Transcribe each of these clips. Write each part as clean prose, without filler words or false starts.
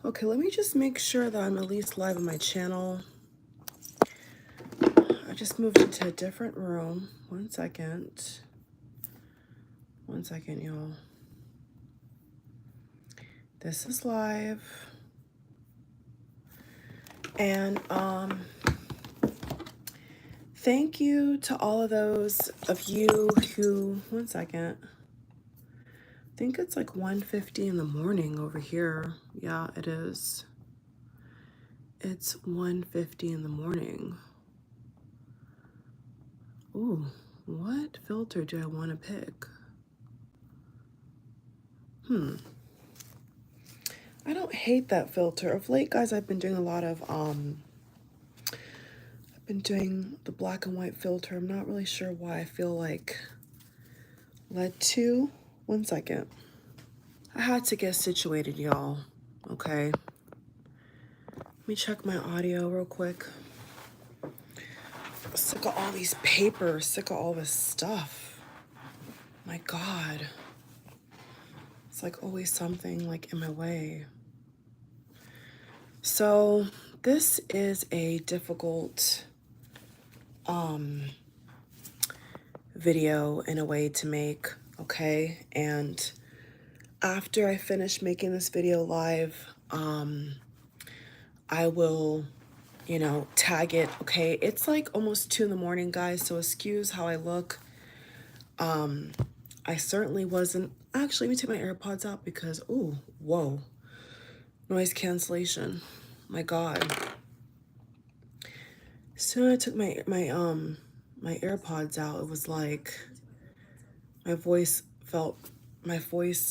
Okay, let me just make sure that I'm at least live on my channel. I just moved into a different room. 1 second. 1 second, y'all. This is live. And thank you to all of those of you who, 1 second. I think it's like 1:50 in the morning over here. Yeah, it is. It's 1:50 in the morning. Ooh, what filter do I want to pick? I don't hate that filter. Of late, guys, I've been doing a lot of I've been doing the black and white filter. I'm not really sure why I feel like led to. 1 second. I had to get situated, y'all. Okay. Let me check my audio real quick. Sick of all these papers, sick of all this stuff. My God. It's like always something like in my way. So this is a difficult video in a way to make, okay? And after I finish making this video live, I will, tag it, okay? It's like almost 2 in the morning, guys, so excuse how I look. I certainly wasn't, actually, let me take my AirPods out because, ooh, whoa, noise cancellation, my God. As soon as I took my AirPods out, it was like my voice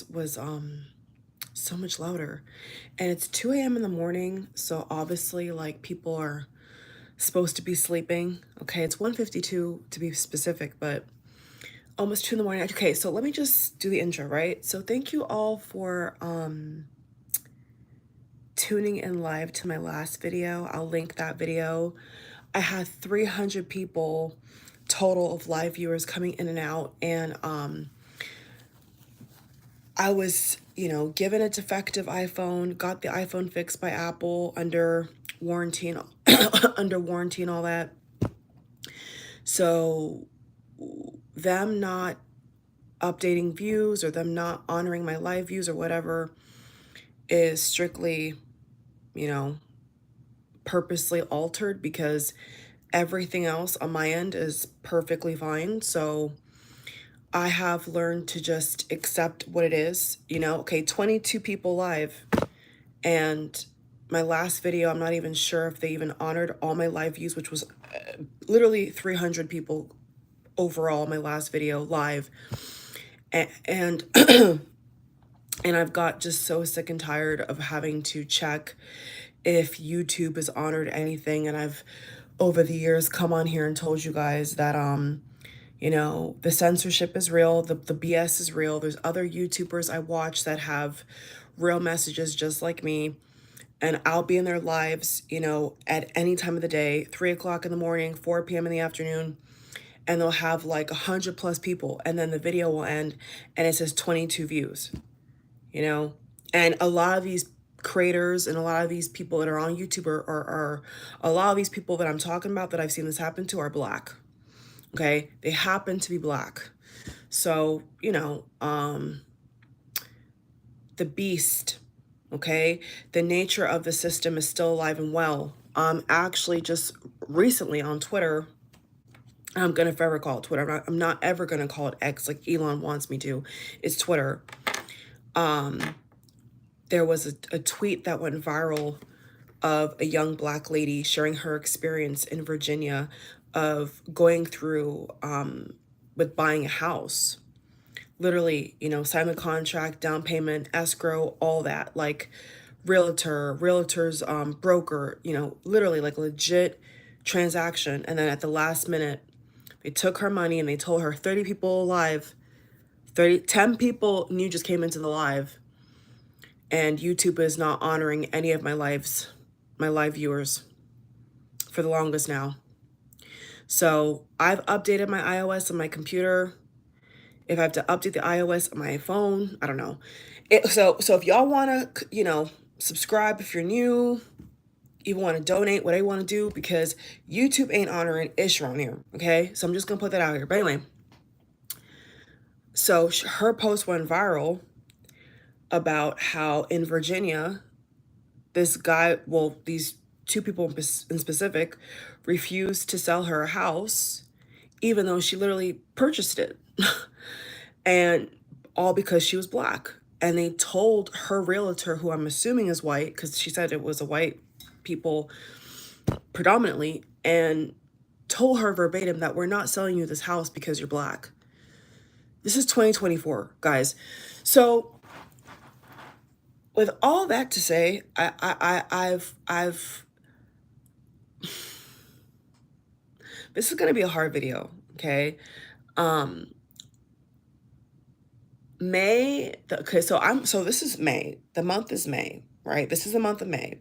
was so much louder. And it's 2 a.m. in the morning, so obviously like people are supposed to be sleeping. Okay, it's 1:52 to be specific, but almost 2 in the morning. Okay, so let me just do the intro, right? So thank you all for tuning in live to my last video. I'll link that video. I had 300 people total of live viewers coming in and out, and I was, given a defective iPhone, got the iPhone fixed by Apple under warranty and under warranty and all that. So them not updating views or them not honoring my live views or whatever is strictly, purposely altered, because everything else on my end is perfectly fine. So I have learned to just accept what it is, okay, 22 people live. And my last video, I'm not even sure if they even honored all my live views, which was literally 300 people overall, my last video live. And and I've got just so sick and tired of having to check if YouTube has honored anything. And I've, over the years, come on here and told you guys that, the censorship is real, the BS is real. There's other YouTubers I watch that have real messages just like me. And I'll be in their lives, at any time of the day, 3 o'clock in the morning, 4 p.m. in the afternoon, and they'll have like 100+ people. And then the video will end and it says 22 views, And a lot of these creators and a lot of these people that are on YouTube are a lot of these people that I'm talking about that I've seen this happen to are Black. Okay, they happen to be Black. So, the beast, okay, the nature of the system is still alive and well. Actually, just recently on Twitter, I'm going to forever call it Twitter. I'm not ever going to call it X like Elon wants me to. It's Twitter. There was a tweet that went viral of a young Black lady sharing her experience in Virginia of going through with buying a house. Literally, sign the contract, down payment, escrow, all that, like realtor's broker, literally like legit transaction. And then at the last minute, they took her money and they told her 30 people live, 10 people new just came into the live, and YouTube is not honoring any of my live viewers for the longest now. So I've updated my iOS on my computer. If I have to update the iOS on my phone, I don't know. So if y'all want to, subscribe if you're new, even want to donate, what I want to do, because YouTube ain't honoring ish around here, okay? So I'm just gonna put that out here. But anyway, so her post went viral about how in Virginia, this guy, well, these two people in specific, refused to sell her a house, even though she literally purchased it. And all because she was black. And they told her realtor, who I'm assuming is white, because she said it was a white people predominantly, and told her verbatim that we're not selling you this house because you're black. This is 2024, guys. So with all that to say, I've this is gonna be a hard video, okay? Okay, so this is May. The month is May, right? This is the month of May.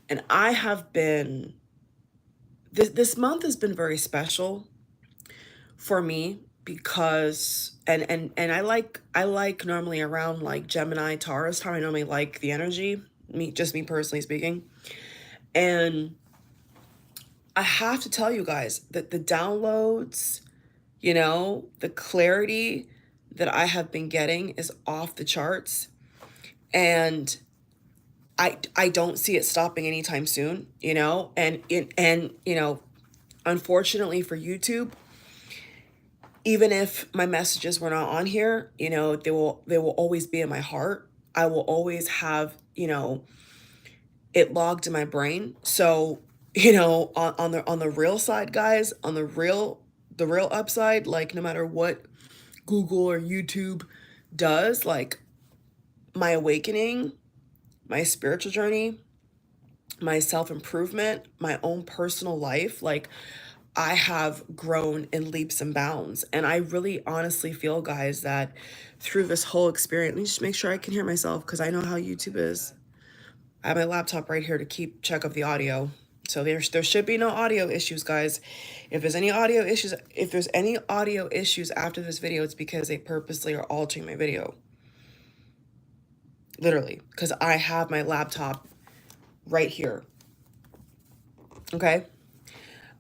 And I have been this month has been very special for me because and I like normally around like Gemini, Taurus time. I normally like the energy, me personally speaking. And I have to tell you guys that the downloads, the clarity that I have been getting is off the charts. And I don't see it stopping anytime soon, and unfortunately for YouTube, even if my messages were not on here, they will always be in my heart. I will always have, it logged in my brain. So, on the real side, guys, on the real upside, like no matter what Google or YouTube does, like my awakening, my spiritual journey, my self-improvement, my own personal life, like I have grown in leaps and bounds. And I really honestly feel, guys, that through this whole experience, let me just make sure I can hear myself because I know how YouTube is. I have my laptop right here to keep check of the audio. So there should be no audio issues, guys. If there's any audio issues after this video, it's because they purposely are altering my video. Literally, because I have my laptop right here. Okay.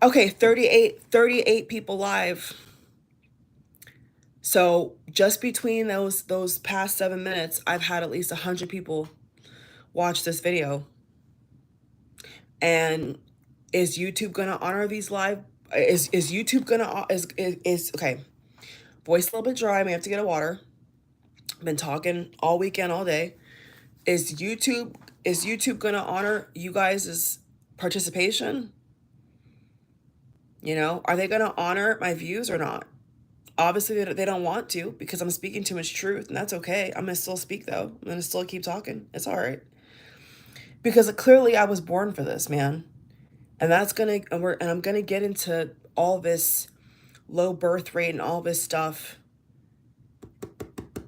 Okay, 38 people live. So just between those past 7 minutes, I've had at least 100 people watch this video. And is YouTube gonna honor these live? Is YouTube gonna is okay? Voice a little bit dry. I may have to get a water. Been talking all weekend, all day. Is YouTube gonna honor you guys' participation? Are they gonna honor my views or not? Obviously, they don't want to because I'm speaking too much truth, and that's okay. I'm gonna still speak though. I'm gonna still keep talking. It's all right. Because clearly I was born for this, man. And I'm gonna get into all this low birth rate and all this stuff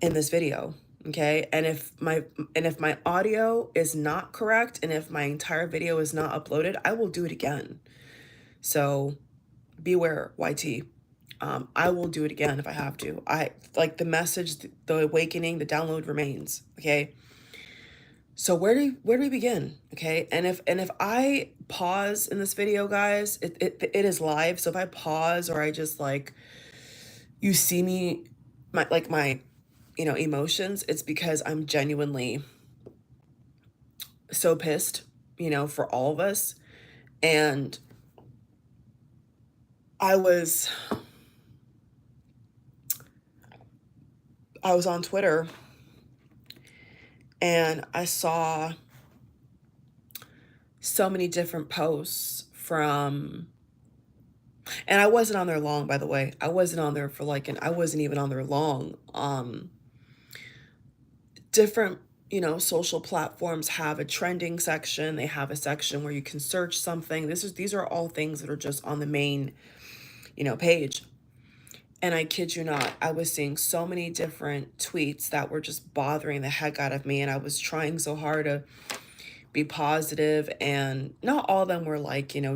in this video. Okay. And if my audio is not correct and if my entire video is not uploaded, I will do it again. So beware, YT. I will do it again if I have to. I like the message, the awakening, the download remains. Okay. So where do we begin? Okay. And if I pause in this video, guys, it is live. So if I pause or I just like, you see me, my emotions, it's because I'm genuinely so pissed, for all of us. And I was on Twitter and I saw so many different posts from, and I wasn't on there long, by the way. I wasn't on there for I wasn't even on there long. Different, social platforms have a trending section. They have a section where you can search something. These are all things that are just on the main, page. And I kid you not, I was seeing so many different tweets that were just bothering the heck out of me. And I was trying so hard to be positive, and not all of them were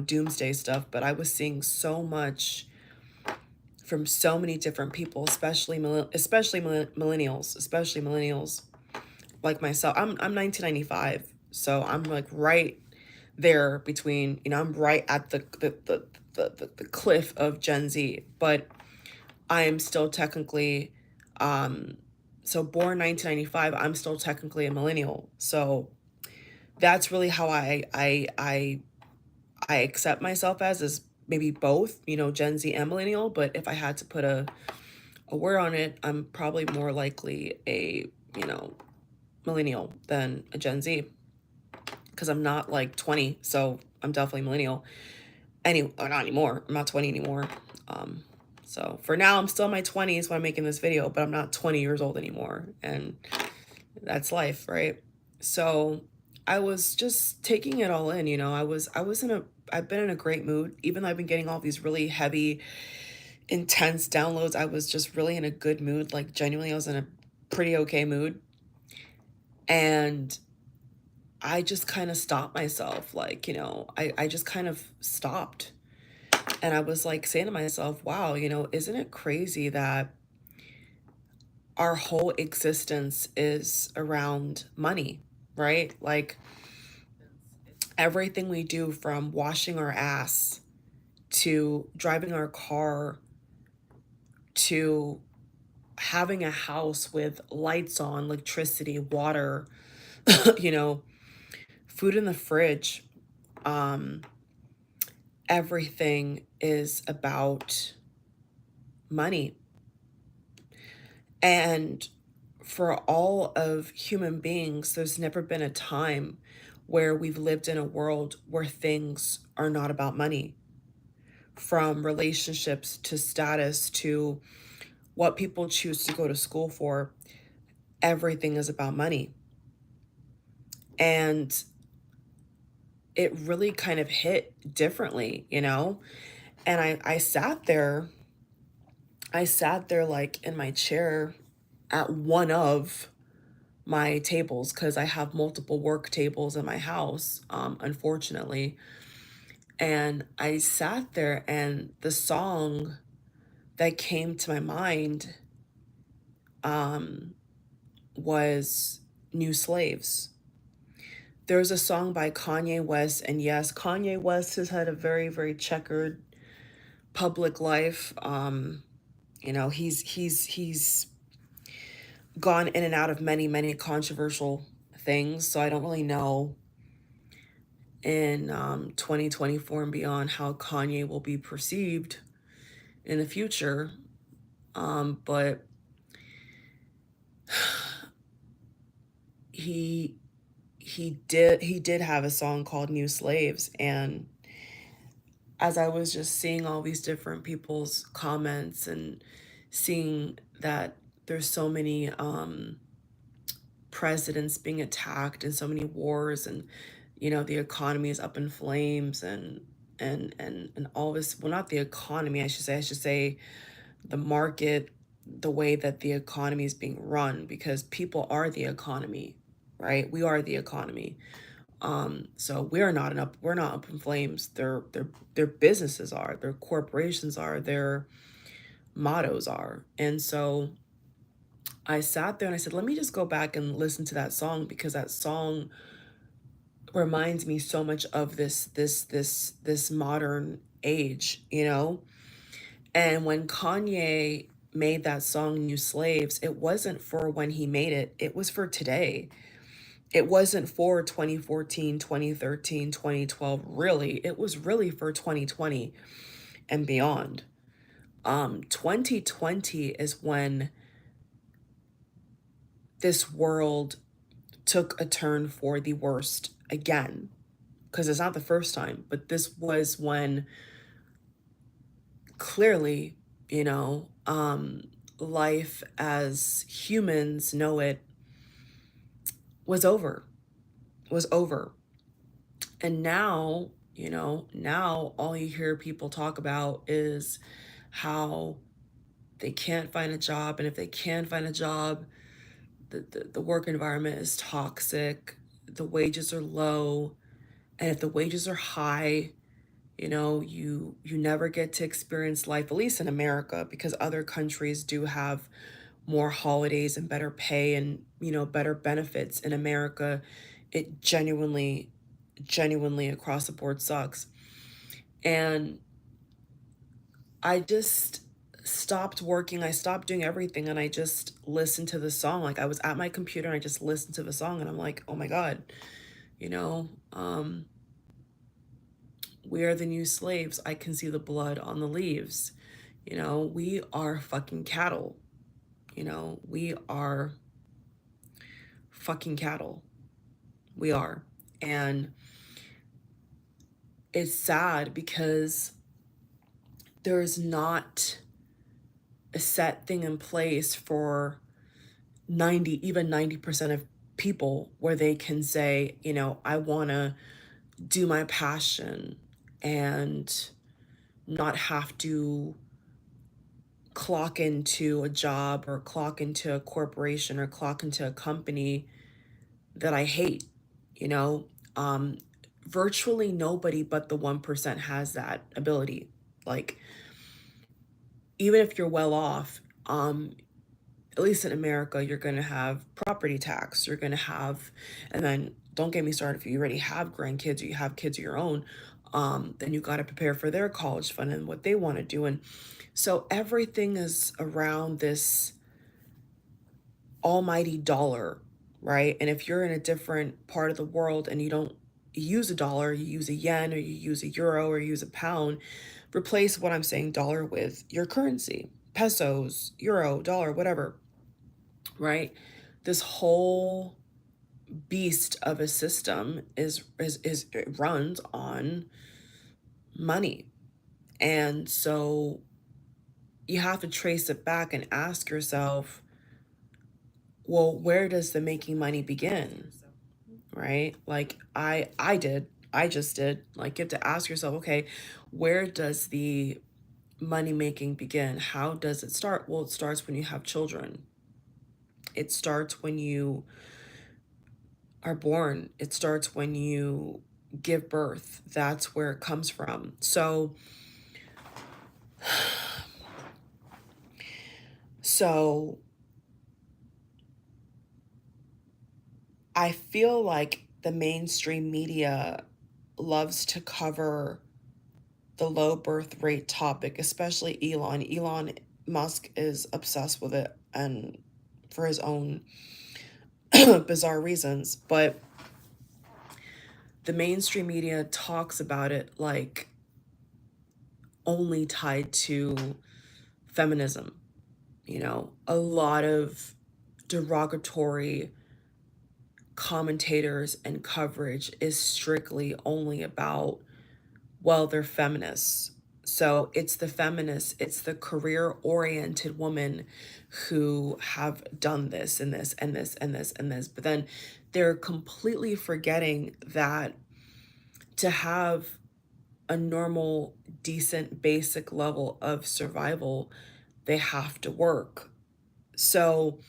doomsday stuff, but I was seeing so much from so many different people, especially millennials, like myself. I'm 1995, so I'm like right there between, I'm right at the cliff of Gen Z, but I am still technically, um so born 1995, I'm still technically a millennial. So that's really how I accept myself as, is maybe both, Gen Z and millennial. But if I had to put a word on it, I'm probably more likely a, you know, millennial than a Gen Z, because I'm not like 20, so I'm definitely millennial. Or not anymore. I'm not 20 anymore. Um, so for now, I'm still in my 20s when I'm making this video, but I'm not 20 years old anymore, and that's life, right? So I was just taking it all in. I've been in a great mood, even though I've been getting all these really heavy, intense downloads. I was just really in a good mood. Like genuinely, I was in a pretty okay mood, and I just kind of stopped myself. Like, I just kind of stopped. And I was like saying to myself, wow, isn't it crazy that our whole existence is around money, right? Like everything we do, from washing our ass to driving our car to having a house with lights on, electricity, water, you know, food in the fridge, um, everything is about money. And for all of human beings, there's never been a time where we've lived in a world where things are not about money. From relationships to status to what people choose to go to school for, everything is about money. And it really kind of hit differently. And I sat there like in my chair at one of my tables, because I have multiple work tables in my house, unfortunately. And I sat there, and the song that came to my mind um, was New Slaves. There's a song by Kanye West, and yes, Kanye West has had a very, very checkered public life. He's gone in and out of many, many controversial things, so I don't really know in 2024 and beyond how Kanye will be perceived in the future. But he he did have a song called New Slaves. And as I was just seeing all these different people's comments and seeing that there's so many presidents being attacked and so many wars, and the economy is up in flames, and all this, well, not the economy, I should say the market, the way that the economy is being run, because people are the economy, right? We are the economy. So we're not up in flames. Their businesses are, their corporations are, their mottos are. And so I sat there and I said, let me just go back and listen to that song, because that song reminds me so much of this modern age. And when Kanye made that song New Slaves, it wasn't for when he made it. It was for today. It wasn't for 2014, 2013, 2012. Really. It was really for 2020 and beyond. 2020 is when this world took a turn for the worst again, because it's not the first time, but this was when clearly, life as humans know it was over, was over. And now all you hear people talk about is how they can't find a job. And if they can find a job, the work environment is toxic, the wages are low. And if the wages are high, you never get to experience life, at least in America, because other countries do have more holidays and better pay and, better benefits in America, it genuinely across the board sucks. And I just stopped working. I stopped doing everything and I just listened to the song. Like I was at my computer and I just listened to the song and I'm like, oh my God, you know, um, we are the new slaves. I can see the blood on the leaves. We are fucking cattle. We are fucking cattle. We are. And it's sad because there's not a set thing in place for 90% of people where they can say, I want to do my passion and not have to clock into a job or clock into a corporation or clock into a company that I hate, you know? Um, Virtually nobody but the 1% has that ability. Like, even if you're well off, at least in America, you're going to have property tax. You're going to have, and then don't get me started if you already have grandkids or you have kids of your own, then you got to prepare for their college fund and what they want to do. And so everything is around this almighty dollar, right? And if you're in a different part of the world and you don't use a dollar, you use a yen or you use a euro or you use a pound, replace what I'm saying dollar with your currency, pesos, euro, dollar, whatever, right? This whole beast of a system is it runs on money. And so you have to trace it back and ask yourself, well, where does the making money begin? Right? Like I just did. Like you have to ask yourself, okay, where does the money making begin? How does it start? Well, it starts when you have children. It starts when you are born. It starts when you give birth. That's where it comes from. So I feel like the mainstream media loves to cover the low birth rate topic, especially Elon. Elon Musk is obsessed with it and for his own bizarre reasons. But the mainstream media talks about it like only tied to feminism. A lot of derogatory commentators and coverage is strictly only about, well, they're feminists. So it's the feminists, it's the career oriented women who have done this and this and this and this and this. But then they're completely forgetting that to have a normal, decent, basic level of survival, they have to work. So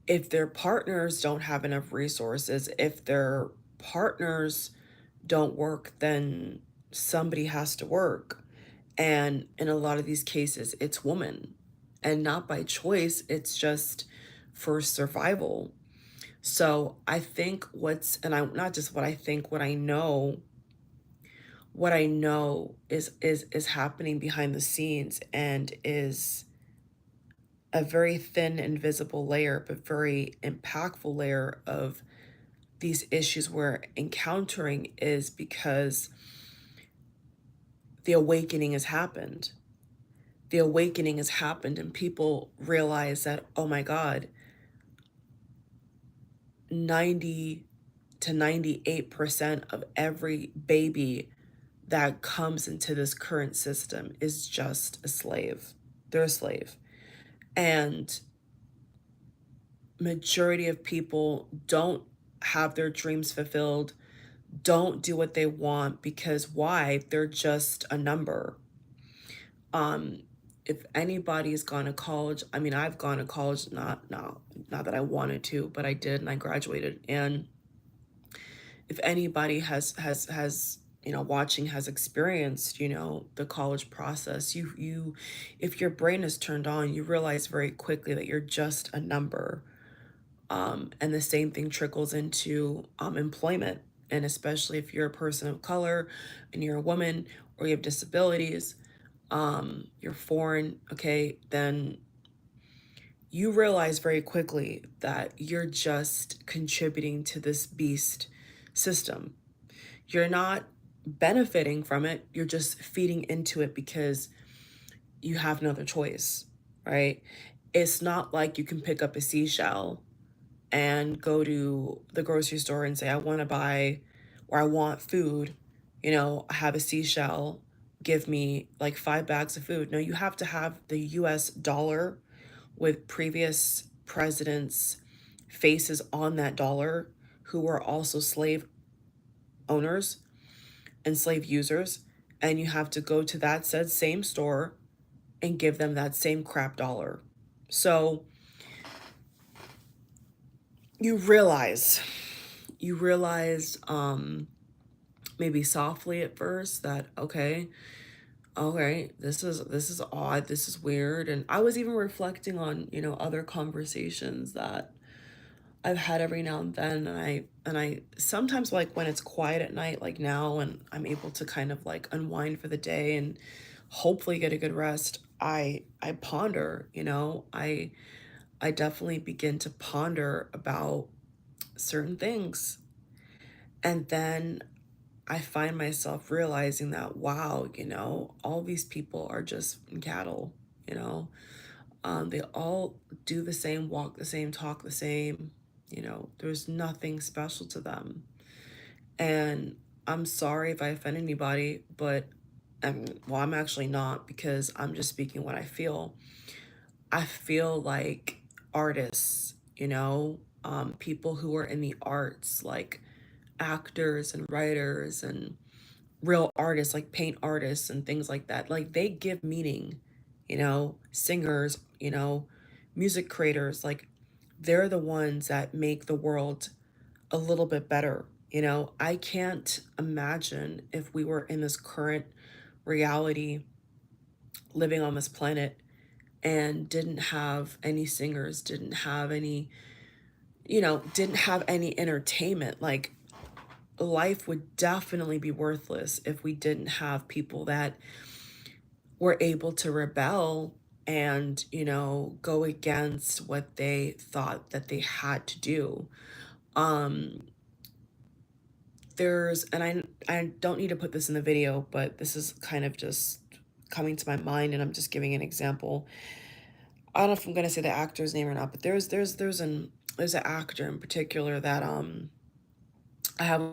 if their partners don't have enough resources, if their partners don't work, then somebody has to work. And in a lot of these cases, it's women. And not by choice, it's just for survival. So I think and I not just what I think, what I know is happening behind the scenes and is a very thin, invisible layer, but very impactful layer of these issues we're encountering is because the awakening has happened. The awakening has happened, and people realize that, oh my God, 90 to 98% of every baby that comes into this current system is just a slave. They're a slave. And majority of people don't have their dreams fulfilled, don't do what they want because why? They're just a number. If anybody's gone to college, I mean, I've gone to college, not that I wanted to, but I did and I graduated. And if anybody has watching has experienced, the college process, if your brain is turned on, you realize very quickly that you're just a number. And the same thing trickles into employment. And especially if you're a person of color and you're a woman or you have disabilities, you're foreign, okay, then you realize very quickly that you're just contributing to this beast system. You're not benefiting from it, you're just feeding into it because you have no other choice, right? It's not like you can pick up a seashell and go to the grocery store and say, I want to buy or I want food, I have a seashell, give me like 5 bags of food. No, you have to have the US dollar with previous presidents' faces on that dollar who were also slave owners and slave users. And you have to go to that said same store and give them that same crap dollar. So you realize, maybe softly at first that, okay, this is odd, this is weird. And I was even reflecting on, other conversations that I've had every now and then, and I sometimes, like, when it's quiet at night, like now, and I'm able to kind of like unwind for the day and hopefully get a good rest, I ponder, I definitely begin to ponder about certain things. And then I find myself realizing that, wow, all these people are just cattle, you know. They all do the same, walk the same, talk the same, there's nothing special to them. And I'm sorry if I offend anybody, but well, I'm actually not, because I'm just speaking what I feel. I feel like artists, people who are in the arts, like actors and writers and real artists, like paint artists and things like that, like they give meaning, singers, music creators, like they're the ones that make the world a little bit better. I can't imagine if we were in this current reality living on this planet and didn't have any singers, didn't have any entertainment. Like, life would definitely be worthless if we didn't have people that were able to rebel and, go against what they thought that they had to do. Um, and I don't need to put this in the video, but this is kind of just coming to my mind, and I'm just giving an example. I don't know if I'm gonna say the actor's name or not, but there's an actor in particular that I have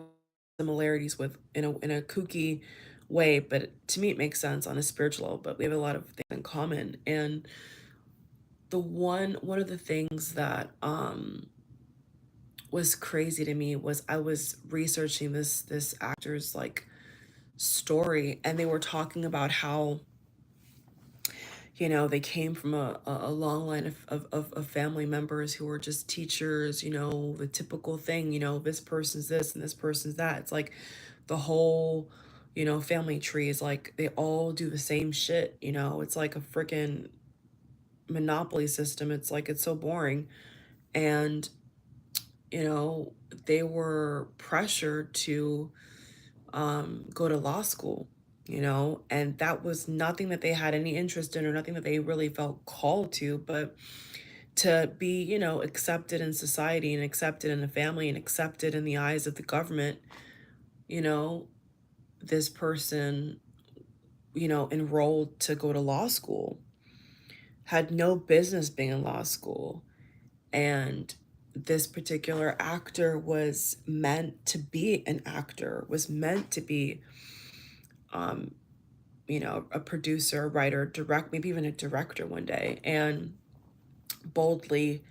similarities with in a kooky way, but to me it makes sense on a spiritual level. But we have a lot of things in common. And one of the things that was crazy to me was I was researching this actor's like story, and they were talking about how they came from a long line of family members who were just teachers, the typical thing, this person's this and this person's that. It's like the whole, family tree is like they all do the same shit, it's like a freaking monopoly system. It's like it's so boring. And, you know, they were pressured to go to law school, and that was nothing that they had any interest in or nothing that they really felt called to, but to be, accepted in society and accepted in the family and accepted in the eyes of the government, you know, this person, enrolled to go to law school, had no business being in law school. And this particular actor was meant to be an actor, was meant to be um, a producer, a writer, direct, maybe even a director one day, and boldly,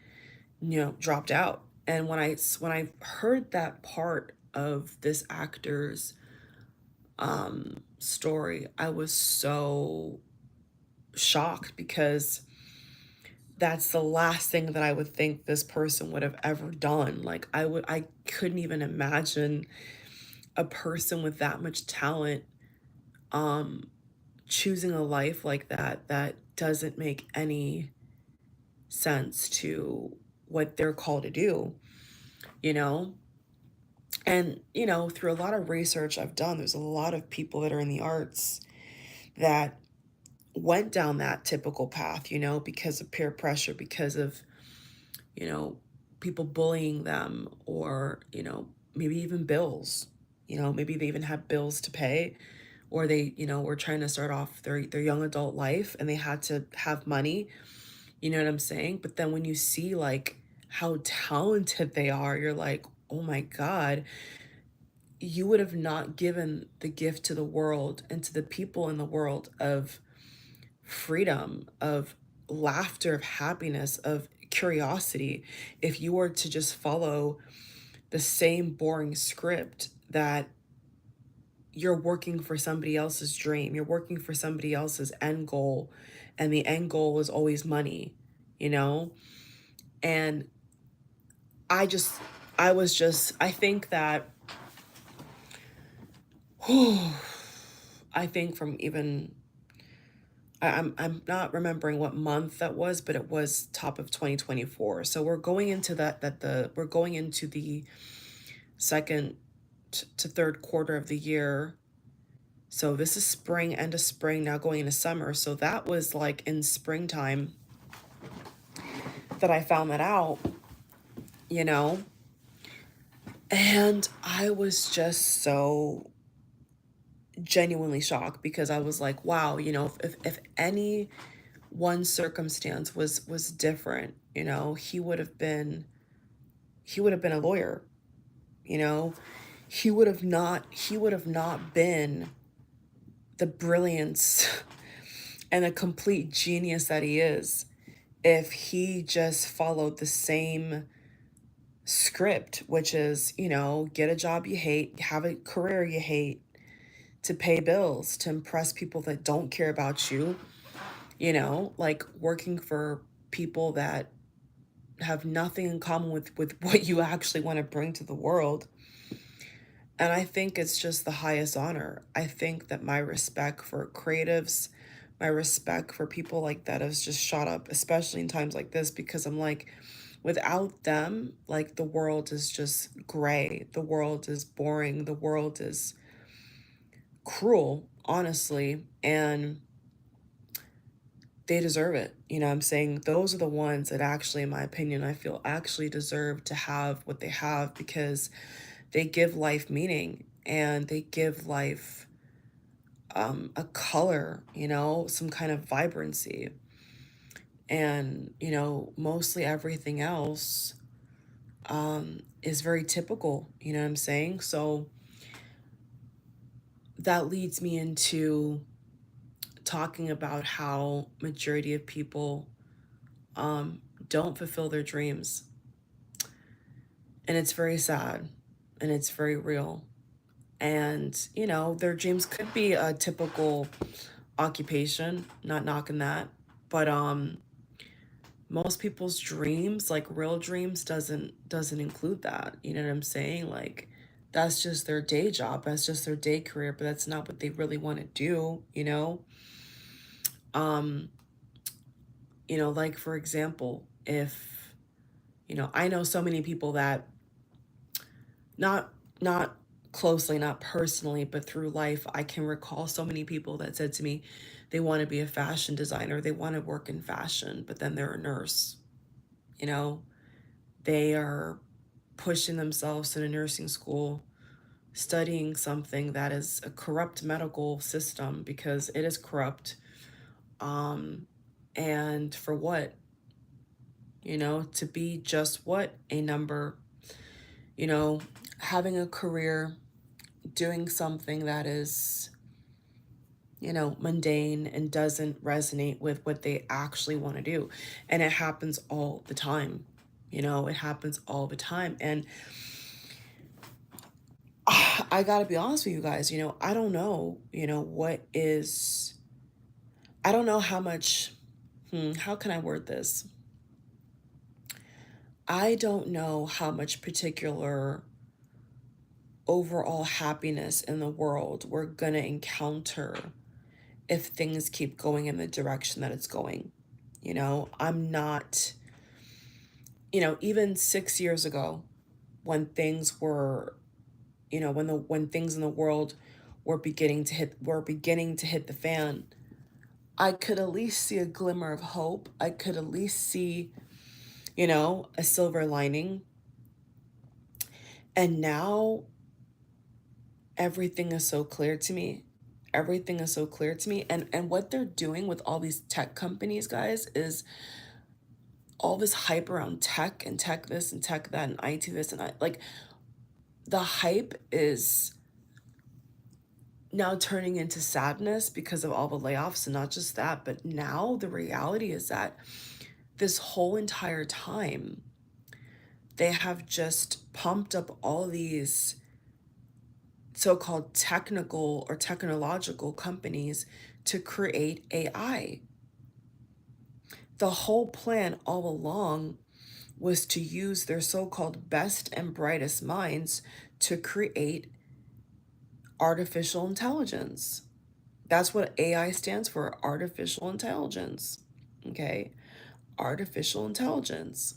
dropped out. And when I heard that part of this actor's story, I was so shocked, because that's the last thing that I would think this person would have ever done. Like, I couldn't even imagine a person with that much talent um choosing a life like that that doesn't make any sense to what they're called to do, you know? And, through a lot of research I've done, there's a lot of people that are in the arts that went down that typical path, because of peer pressure, because of, you know, people bullying them, or, maybe even bills. Maybe they even had bills to pay, or they, were trying to start off their young adult life and they had to have money. You know what I'm saying? But then when you see like how talented they are, you're like, oh my God, you would have not given the gift to the world and to the people in the world of freedom, of laughter, of happiness, of curiosity, if you were to just follow the same boring script that you're working for somebody else's dream, you're working for somebody else's end goal, and the end goal is always money, you know? And I just, I think that, I think from even, I'm not remembering what month that was, but it was top of 2024. So we're going into we're going into the second to third quarter of the year. So this is spring, end of spring, now going into summer. So that was like in springtime that I found that out, you know? And I was just so genuinely shocked, because I was like, wow, if any one circumstance was different, he would have been a lawyer, you know? He would have not been the brilliance and the complete genius that he is if he just followed the same script, which is, get a job you hate, have a career you hate, to pay bills, to impress people that don't care about you, like working for people that have nothing in common with what you actually want to bring to the world. And I think it's just the highest honor. I think that my respect for creatives, my respect for people like that has just shot up, especially in times like this, because I'm like, without them, like the world is just gray. The world is boring. The world is cruel, honestly. And they deserve it. I'm saying those are the ones that actually, in my opinion, I feel actually deserve to have what they have, because they give life meaning and they give life a color, some kind of vibrancy. And, mostly everything else is very typical, you know what I'm saying? So that leads me into talking about how majority of people don't fulfill their dreams. And it's very sad and it's very real. And, their dreams could be a typical occupation, not knocking that. But most people's dreams, like real dreams, doesn't include that. You know what I'm saying? Like that's just their day job, that's just their day career, but that's not what they really want to do. Um, like for example, if I know so many people that, not closely, not personally, but through life, I can recall so many people that said to me they want to be a fashion designer, they want to work in fashion, but then they're a nurse. You know, they are pushing themselves in a nursing school, studying something that is a corrupt medical system, because it is corrupt. Um, and for what? To be just what? A number, you know, having a career, doing something that is, mundane and doesn't resonate with what they actually want to do. And it happens all the time. It happens all the time. And I gotta be honest with you guys, I don't know, I don't know how much, how can I word this? I don't know how much particular overall happiness in the world we're gonna encounter if things keep going in the direction that it's going. I'm not, even 6 years ago, when things were, when things in the world were beginning to hit the fan, I could at least see a glimmer of hope. I could at least see, a silver lining. And now everything is so clear to me. Everything is so clear to me. And what they're doing with all these tech companies, guys, is all this hype around tech and tech this and tech that and IT this and I like the hype is now turning into sadness because of all the layoffs. And not just that, but now the reality is that this whole entire time they have just pumped up all these so-called technical or technological companies to create AI. The whole plan all along was to use their so-called best and brightest minds to create artificial intelligence. That's what AI stands for, artificial intelligence. Okay? Artificial intelligence.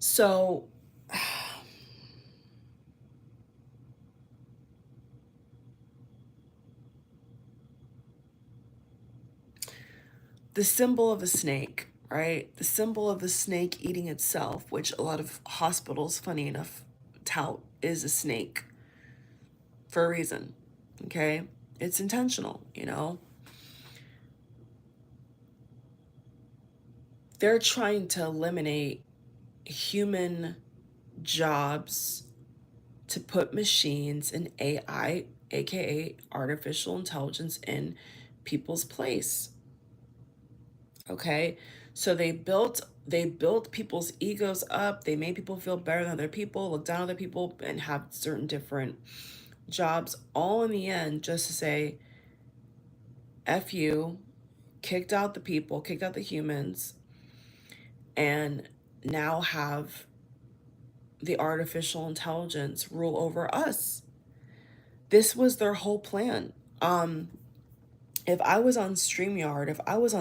So, the symbol of a snake, right? The symbol of the snake eating itself, which a lot of hospitals, funny enough, tout is a snake for a reason. Okay? It's intentional. They're trying to eliminate human jobs to put machines and AI, aka artificial intelligence, in people's place. Okay? So they built people's egos up. They made people feel better than other people, look down on other people, and have certain different jobs, all in the end just to say, F you, kicked out the people, kicked out the humans, and now have the artificial intelligence rule over us. This was their whole plan. Um, if I was on StreamYard, I would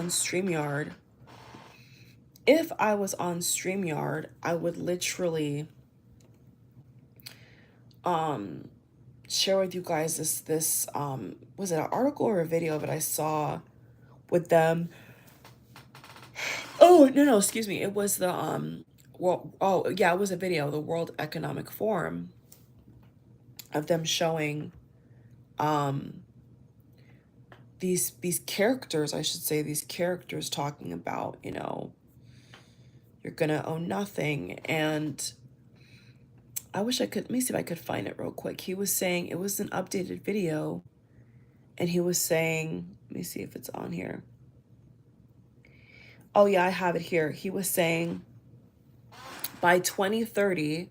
literally share with you guys this was it an article or a video that I saw with them. Oh, no, no, excuse me. It was it was a video, the World Economic Forum, of them showing these characters, I should say, these characters talking about, you're gonna own nothing. And I wish I could, let me see if I could find it real quick. He was saying, it was an updated video, and he was saying, let me see if it's on here. Oh yeah, I have it here. He was saying by 2030,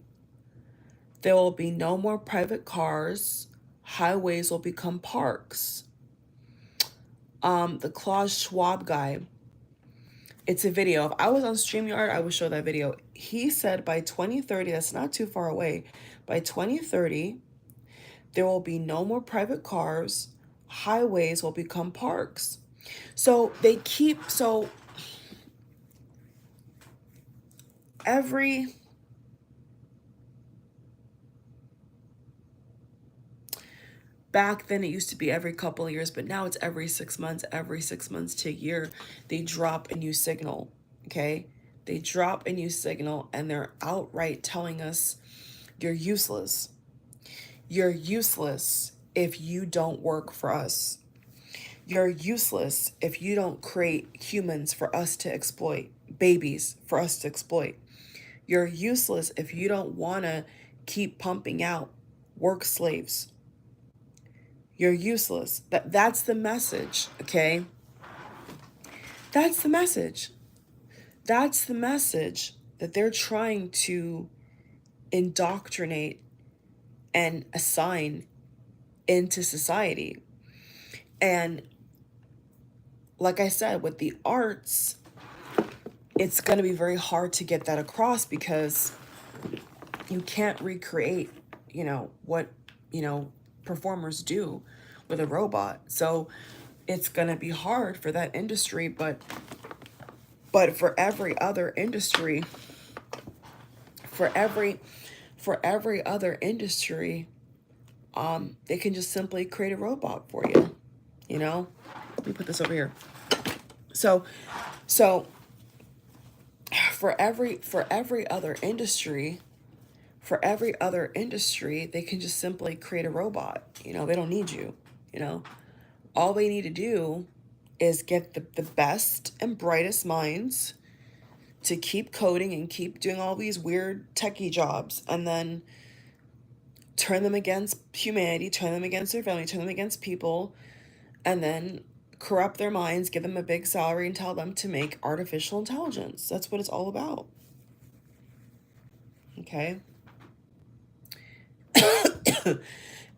there will be no more private cars. Highways will become parks. The Klaus Schwab guy, it's a video. If I was on StreamYard, I would show that video. He said by 2030, that's not too far away, by 2030, there will be no more private cars. Highways will become parks. So every back then it used to be every couple of years, but now it's every 6 months, every 6 months to a year, they drop a new signal. Okay? They drop a new signal, and they're outright telling us, you're useless. You're useless if you don't work for us. You're useless if you don't create humans for us to exploit, babies for us to exploit. You're useless if you don't want to keep pumping out work slaves. You're useless. That's the message, okay? That's the message. That's the message that they're trying to indoctrinate and assign into society. And like I said, with the arts, it's going to be very hard to get that across because You can't recreate, what, performers do with a robot. So it's going to be hard for that industry, but for every other industry, for every other industry, they can just simply create a robot for you, Let me put this over here. So so for every other industry, they can just simply create a robot. They don't need you. All they need to do is get the best and brightest minds to keep coding and keep doing all these weird techie jobs, and then turn them against humanity, turn them against their family, turn them against people, and then corrupt their minds, give them a big salary, and tell them to make artificial intelligence. That's what it's all about. Okay?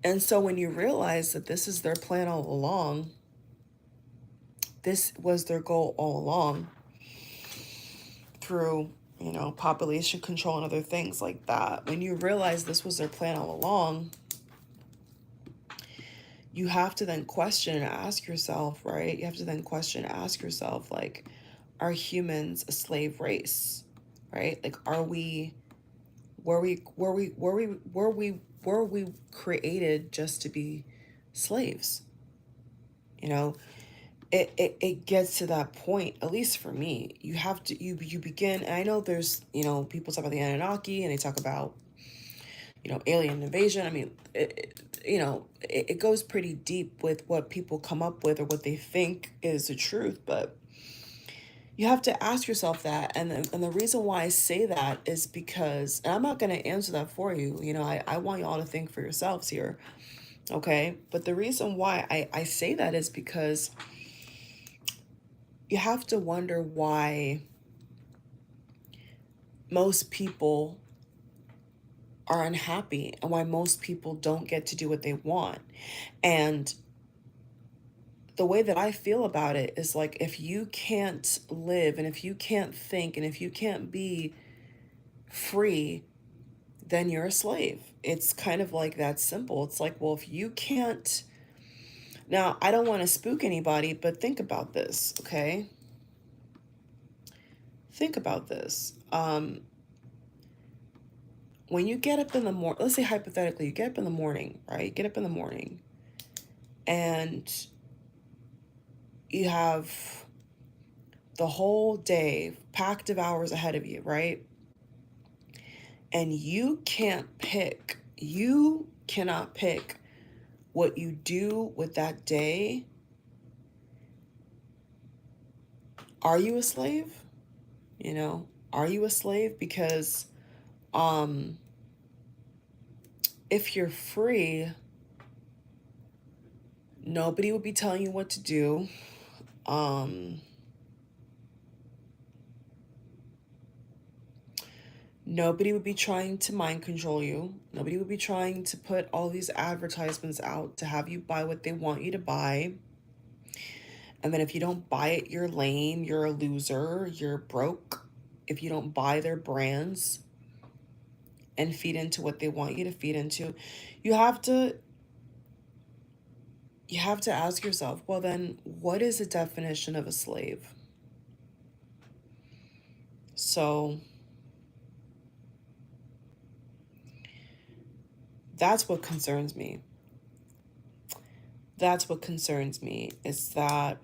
And so when you realize that this is their plan all along, this was their goal all along, through, population control and other things like that. When you realize this was their plan all along, you have to then question and ask yourself, right? You have to then question and ask yourself, like, are humans a slave race? Right? Like, were we created just to be slaves? It gets to that point, at least for me. You have to, you begin, and I know there's, people talk about the Anunnaki, and they talk about, alien invasion. I mean, it goes pretty deep with what people come up with or what they think is the truth, but you have to ask yourself that. And the reason why I say that is because, and I'm not going to answer that for you. I want you all to think for yourselves here. Okay. But the reason why I say that is because you have to wonder why most people are unhappy and why most people don't get to do what they want. And the way that I feel about it is like, if you can't live and if you can't think and if you can't be free, then you're a slave. It's kind of like that simple. It's like, well, if you can't, now I don't want to spook anybody, but think about this, okay? Think about this. When you get up in the morning, let's say hypothetically, you get up in the morning, right? You get up in the morning and you have the whole day packed of hours ahead of you, right? And you cannot pick what you do with that day. Are you a slave? Are you a slave? Because if you're free, nobody would be telling you what to do. Nobody would be trying to mind control you. Nobody would be trying to put all these advertisements out to have you buy what they want you to buy. And then if you don't buy it, you're lame, you're a loser, you're broke. If you don't buy their brands and feed into what they want you to feed into, you have to ask yourself, well, then what is the definition of a slave? So that's what concerns me. That's what concerns me, is that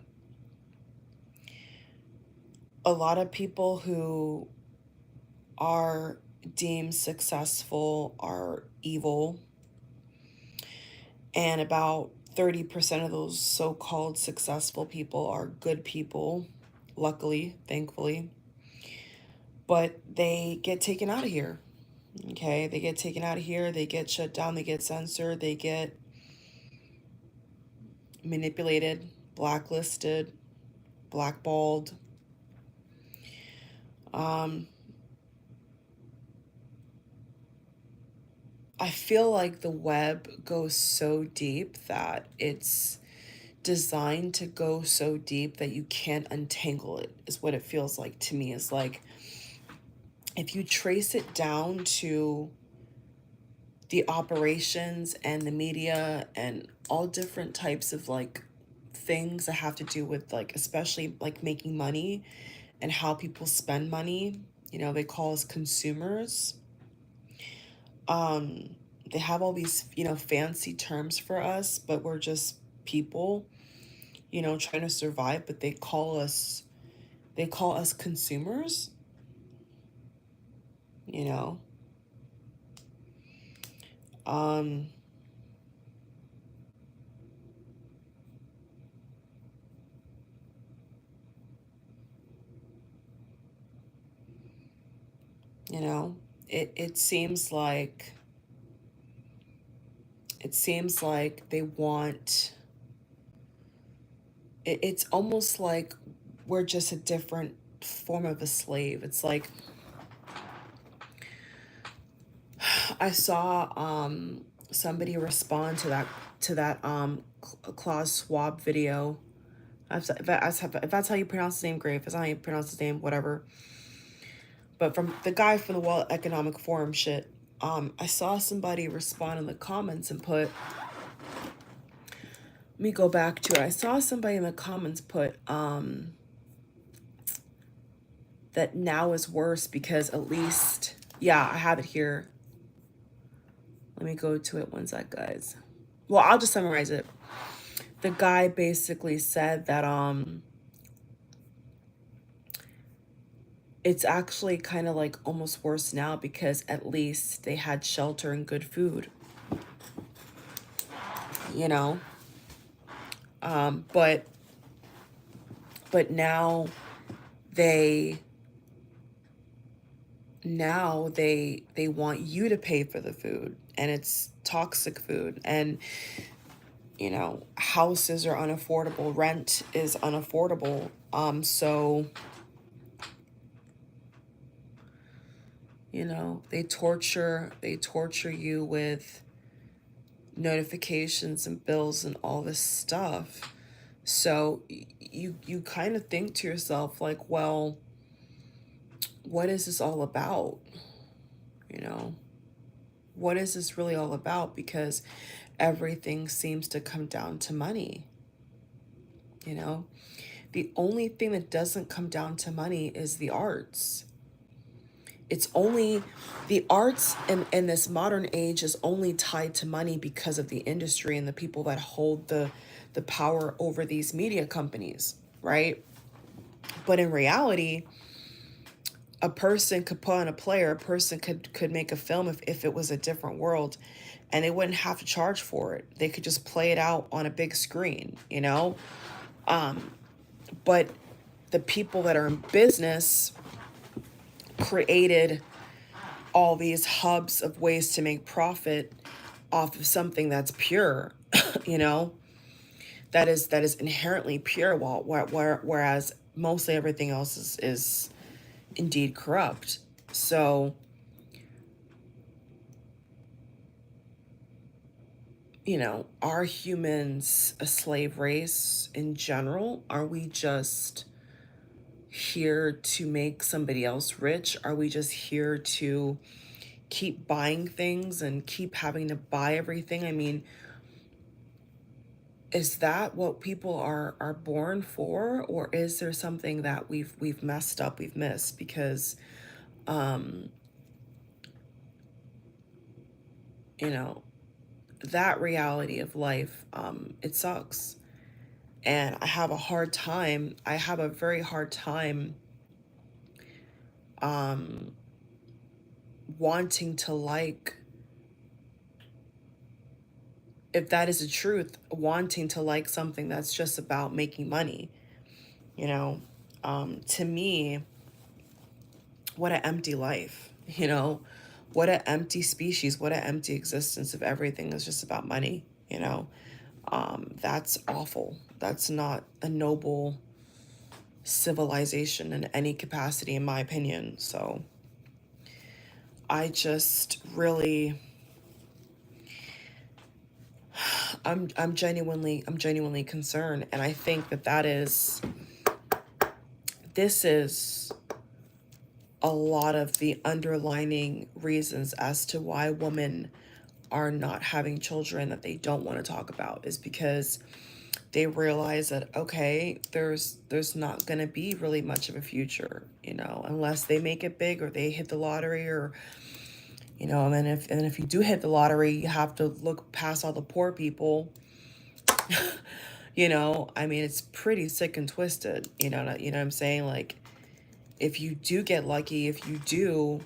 a lot of people who are deemed successful are evil, and about 30% of those so-called successful people are good people, luckily, thankfully. But they get taken out of here. Okay, they get taken out of here, they get shut down, they get censored, they get manipulated, blacklisted, blackballed. I feel like the web goes so deep that it's designed to go so deep that you can't untangle it, is what it feels like to me. Is like, if you trace it down to the operations and the media and all different types of like things that have to do with like, especially like making money and how people spend money. You know, they call us consumers. um they have all these, you know, fancy terms for us, but we're just people, you know, trying to survive, but they call us consumers, you know. um you know, it seems like they want it's almost like we're just a different form of a slave. It's like I saw somebody respond to Klaus Schwab video. If that's how you pronounce his name, great. If that's not how you pronounce his name, whatever. But from the guy from the World Economic Forum shit, I saw somebody respond in the comments and put, let me go back to it. I saw somebody in the comments put that now is worse because at least, yeah, I have it here. Let me go to it one sec, guys. Well, I'll just summarize it. The guy basically said that it's actually kind of like almost worse now because at least they had shelter and good food, you know. But now they they want you to pay for the food, and it's toxic food, and you know, houses are unaffordable, rent is unaffordable. So you know, they torture you with notifications and bills and all this stuff. So you kind of think to yourself like, well, what is this all about? You know, what is this really all about? Because everything seems to come down to money. You know, the only thing that doesn't come down to money is the arts. It's only the arts in this modern age is only tied to money because of the industry and the people that hold the power over these media companies, right? But in reality, a person could put on a play, or a person could make a film if it was a different world, and they wouldn't have to charge for it. They could just play it out on a big screen, you know. But the people that are in business created all these hubs of ways to make profit off of something that's pure, you know, that is inherently pure, while whereas mostly everything else is indeed corrupt. So, you know, are humans a slave race in general? Are we just here to make somebody else rich? Are we just here to keep buying things and keep having to buy everything? I mean, is that what people are born for, or is there something that we've messed up, we've missed? Because you know, that reality of life, it sucks. And I have a very hard time wanting to like, if that is the truth, wanting to like something that's just about making money, you know. To me, what an empty life, you know, what an empty species, what an empty existence if everything is just about money, you know. That's awful. That's not a noble civilization in any capacity, in my opinion. So I just really, I'm genuinely concerned, and I think this is a lot of the underlining reasons as to why women are not having children that they don't want to talk about is because they realize that, okay, there's not going to be really much of a future, unless they make it big or they hit the lottery, or and if you do hit the lottery, you have to look past all the poor people. I mean, it's pretty sick and twisted. What I'm saying? Like, if you do get lucky, if you do,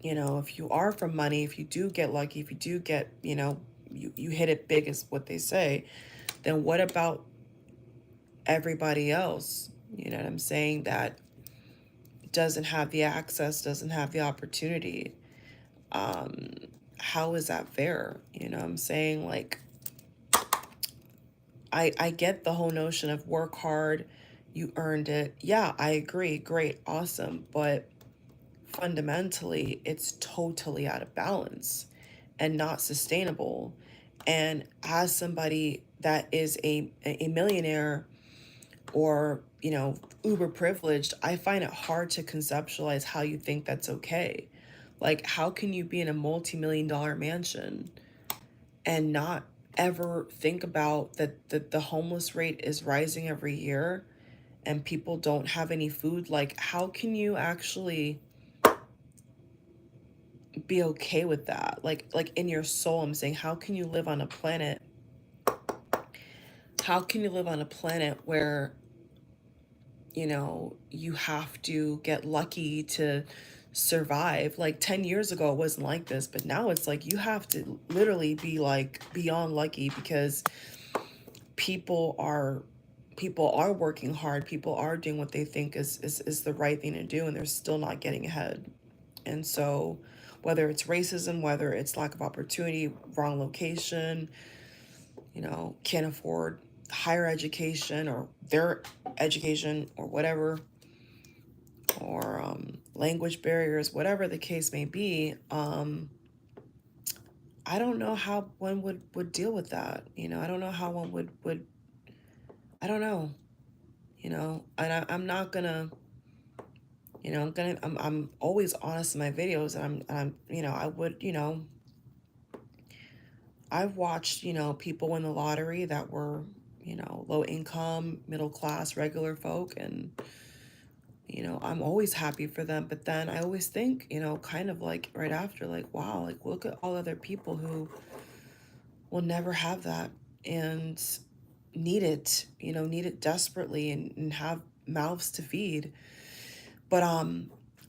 if you are from money, if you do get lucky, if you do get, you hit it big, is what they say, then what about everybody else? You know what I'm saying? That doesn't have the access, doesn't have the opportunity. How is that fair? You know what I'm saying? Like, I get the whole notion of work hard, you earned it. Yeah, I agree. Great, awesome. But fundamentally, it's totally out of balance and not sustainable. And as somebody that is a millionaire, or, uber privileged, I find it hard to conceptualize how you think that's okay. Like, how can you be in a multi-million-dollar mansion and not ever think about that the homeless rate is rising every year and people don't have any food? Like, how can you actually be okay with that? Like in your soul, I'm saying, how can you live on a planet? How can you live on a planet where, you have to get lucky to survive? Like 10 years ago, it wasn't like this, but now it's like you have to literally be like beyond lucky, because people are people are working hard, people are doing what they think is the right thing to do, and they're still not getting ahead. And so, whether it's racism, whether it's lack of opportunity, wrong location, can't afford higher education or their education or whatever, or language barriers, whatever the case may be, I don't know how one would deal with that. I don't know how one would I don't know, and I'm not gonna, I'm always honest in my videos, and I would, I've watched, people win the lottery that were, low income, middle class, regular folk, and I'm always happy for them. But then I always think, kind of like right after, like, wow, like, look at all other people who will never have that and need it desperately, and have mouths to feed. But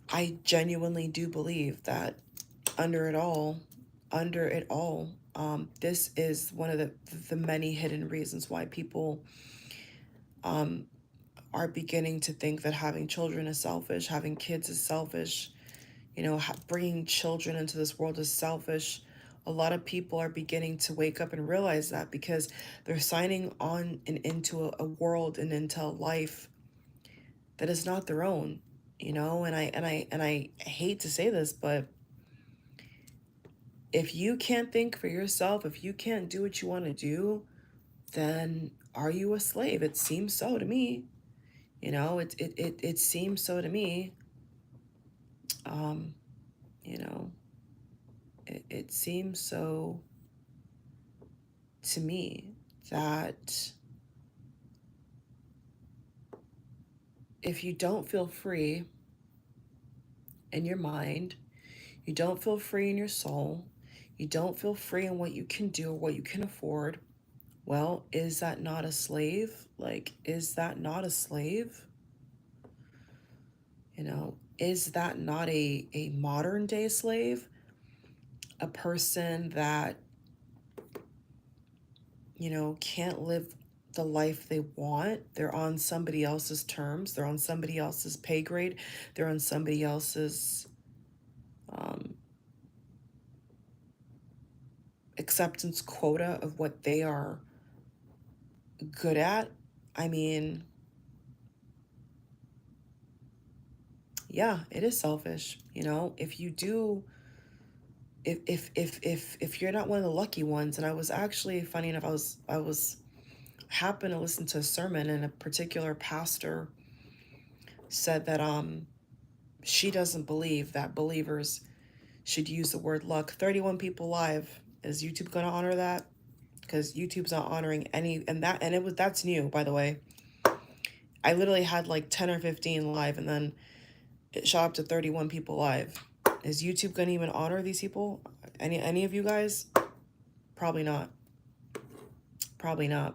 I genuinely do believe that under it all, this is one of the many hidden reasons why people are beginning to think that having children is selfish, having kids is selfish, bringing children into this world is selfish. A lot of people are beginning to wake up and realize that, because they're signing on and into a world and into a life that is not their own, and I hate to say this, but if you can't think for yourself, if you can't do what you want to do, then are you a slave? It seems so to me. It seems so to me. Um, you know, it seems so to me that if you don't feel free in your mind, you don't feel free in your soul, you don't feel free in what you can do or what you can afford, well, is that not a slave? Like, is that not a slave? Is that not a modern day slave? A person that, can't live the life they want. They're on somebody else's terms. They're on somebody else's pay grade. They're on somebody else's um, acceptance quota of what they are good at. I mean, yeah, it is selfish. If you do, if you're not one of the lucky ones. And I was actually, funny enough, I was happened to listen to a sermon, and a particular pastor said that she doesn't believe that believers should use the word luck. 31 people live. Is YouTube going to honor that? Because YouTube's not honoring any, that's new, by the way. I literally had like 10 or 15 live, and then it shot up to 31 people live. Is YouTube going to even honor these people? Any of you guys? Probably not. Probably not.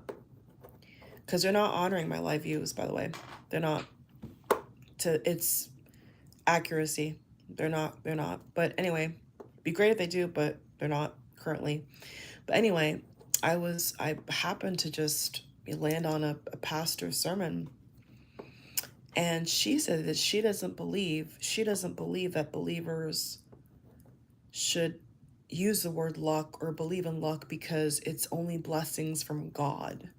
Because they're not honoring my live views, by the way. They're not. It's accuracy. They're not. But anyway, be great if they do, but they're not currently. But anyway, I happened to just land on a pastor's sermon, and she said that she doesn't believe that believers should use the word luck or believe in luck because it's only blessings from God.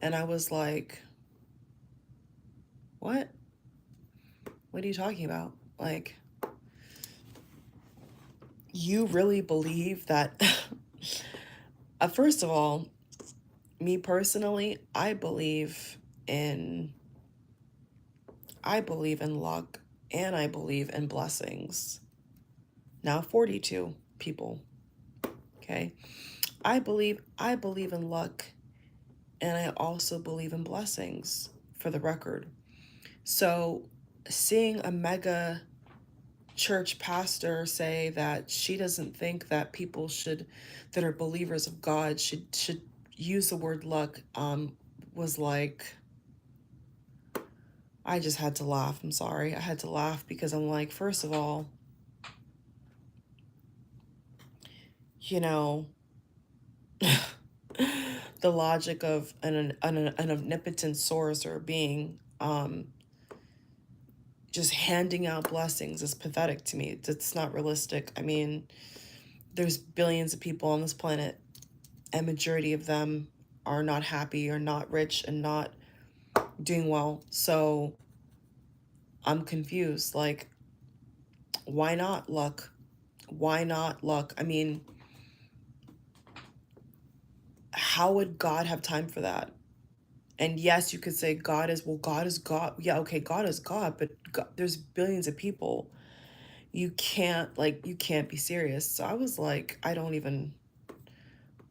And I was like, what? What are you talking about? Like, you really believe that? First of all, me personally, I believe in luck, and I believe in blessings. Now 42 people. Okay. I believe in luck, and I also believe in blessings, for the record. So seeing a mega church pastor say that she doesn't think that people that are believers of God should use the word luck, was like, I just had to laugh. I'm sorry. I had to laugh because I'm like, first of all, you know, the logic of an omnipotent source or being just handing out blessings is pathetic to me. It's not realistic. I mean, there's billions of people on this planet, and majority of them are not happy or not rich and not doing well. So I'm confused. Like, why not luck? Why not luck? I mean, how would God have time for that? And yes, you could say God is God. Yeah, okay, God is God, but God, there's billions of people. You can't be serious. So I was like, I don't even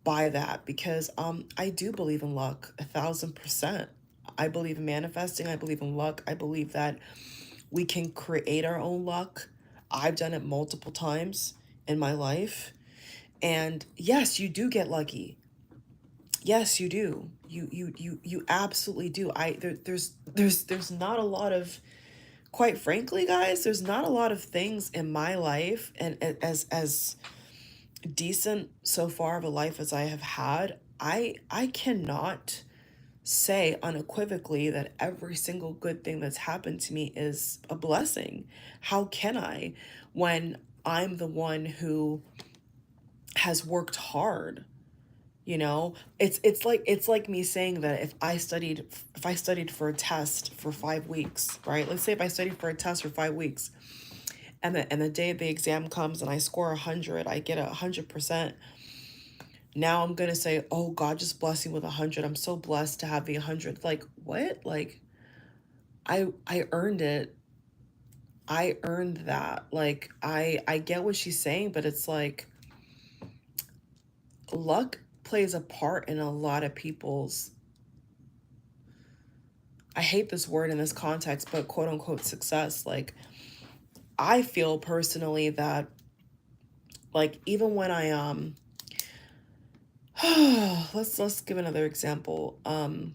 buy that, because I do believe in luck 1,000%. I believe in manifesting. I believe in luck. I believe that we can create our own luck. I've done it multiple times in my life. And yes, you do get lucky. Yes, you do. You absolutely do. There's not a lot of, quite frankly, guys, there's not a lot of things in my life, and as decent so far of a life as I have had, I cannot say unequivocally that every single good thing that's happened to me is a blessing. How can I, when I'm the one who has worked hard? You know, it's like me saying that if I studied for a test for 5 weeks, right? Let's say if I studied for a test for 5 weeks, and the day the exam comes and I score 100, I get 100%. Now I'm gonna say, oh, God just blessed me with 100. I'm so blessed to have the 100. Like, what? Like, I earned it. I earned that. Like, I get what she's saying, but it's like, luck plays a part in a lot of people's, I hate this word in this context, but quote unquote success. Like, I feel personally that, like, even when I let's give another example. And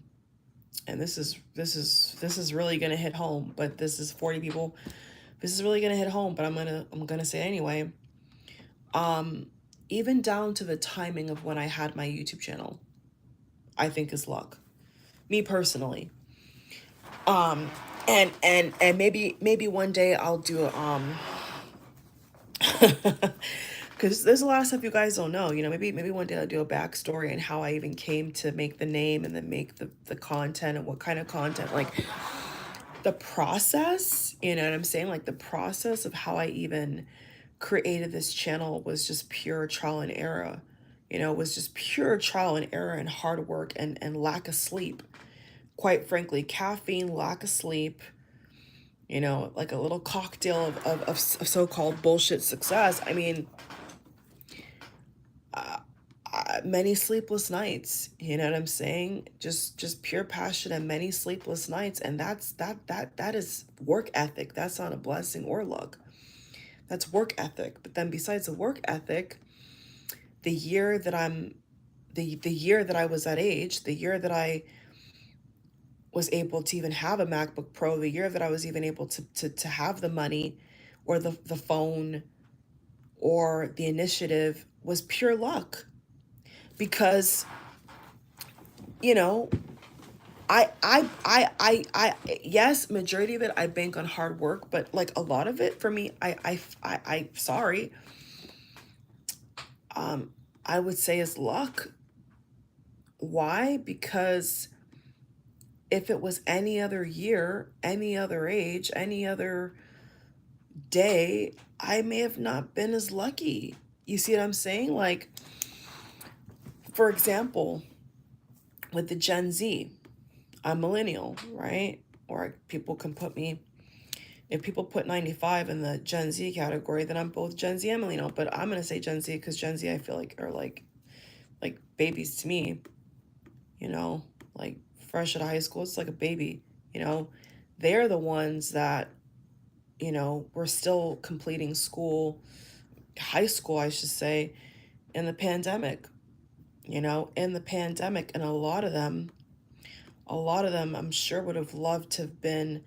this is really gonna hit home, but this is 40 people. This is really gonna hit home, but I'm gonna say it anyway. Even down to the timing of when I had my YouTube channel, I think is luck. Me personally. And maybe one day I'll do a because there's a lot of stuff you guys don't know. You know, maybe one day I'll do a backstory and how I even came to make the name and then make the content, and what kind of content, like the process, you know what I'm saying? Like, the process of how I even created this channel was just pure trial and error. You know, it was just pure trial and error and hard work and lack of sleep. Quite frankly, caffeine, lack of sleep, you know, like a little cocktail of so-called bullshit success. I mean, many sleepless nights, you know what I'm saying? Just pure passion and many sleepless nights. And that is work ethic. That's not a blessing or luck. That's work ethic. But then besides the work ethic, the year that I'm the year that I was that age, the year that I was able to even have a MacBook Pro, the year that I was even able to have the money or the phone or the initiative was pure luck. Because, you know, yes, majority of it I bank on hard work, but like a lot of it for me, sorry, I would say is luck. Why? Because if it was any other year, any other age, any other day, I may have not been as lucky. You see what I'm saying? Like, for example, with the Gen Z, I'm millennial, right? Or people can put me, if people put 95 in the Gen Z category, then I'm both Gen Z and millennial. But I'm gonna say Gen Z because Gen Z I feel like are like babies to me, you know, like fresh out of high school, it's like a baby, you know. They're the ones that, you know, were still completing school, high school, I should say, in the pandemic, you know, in the pandemic. And a lot of them, I'm sure would have loved to have been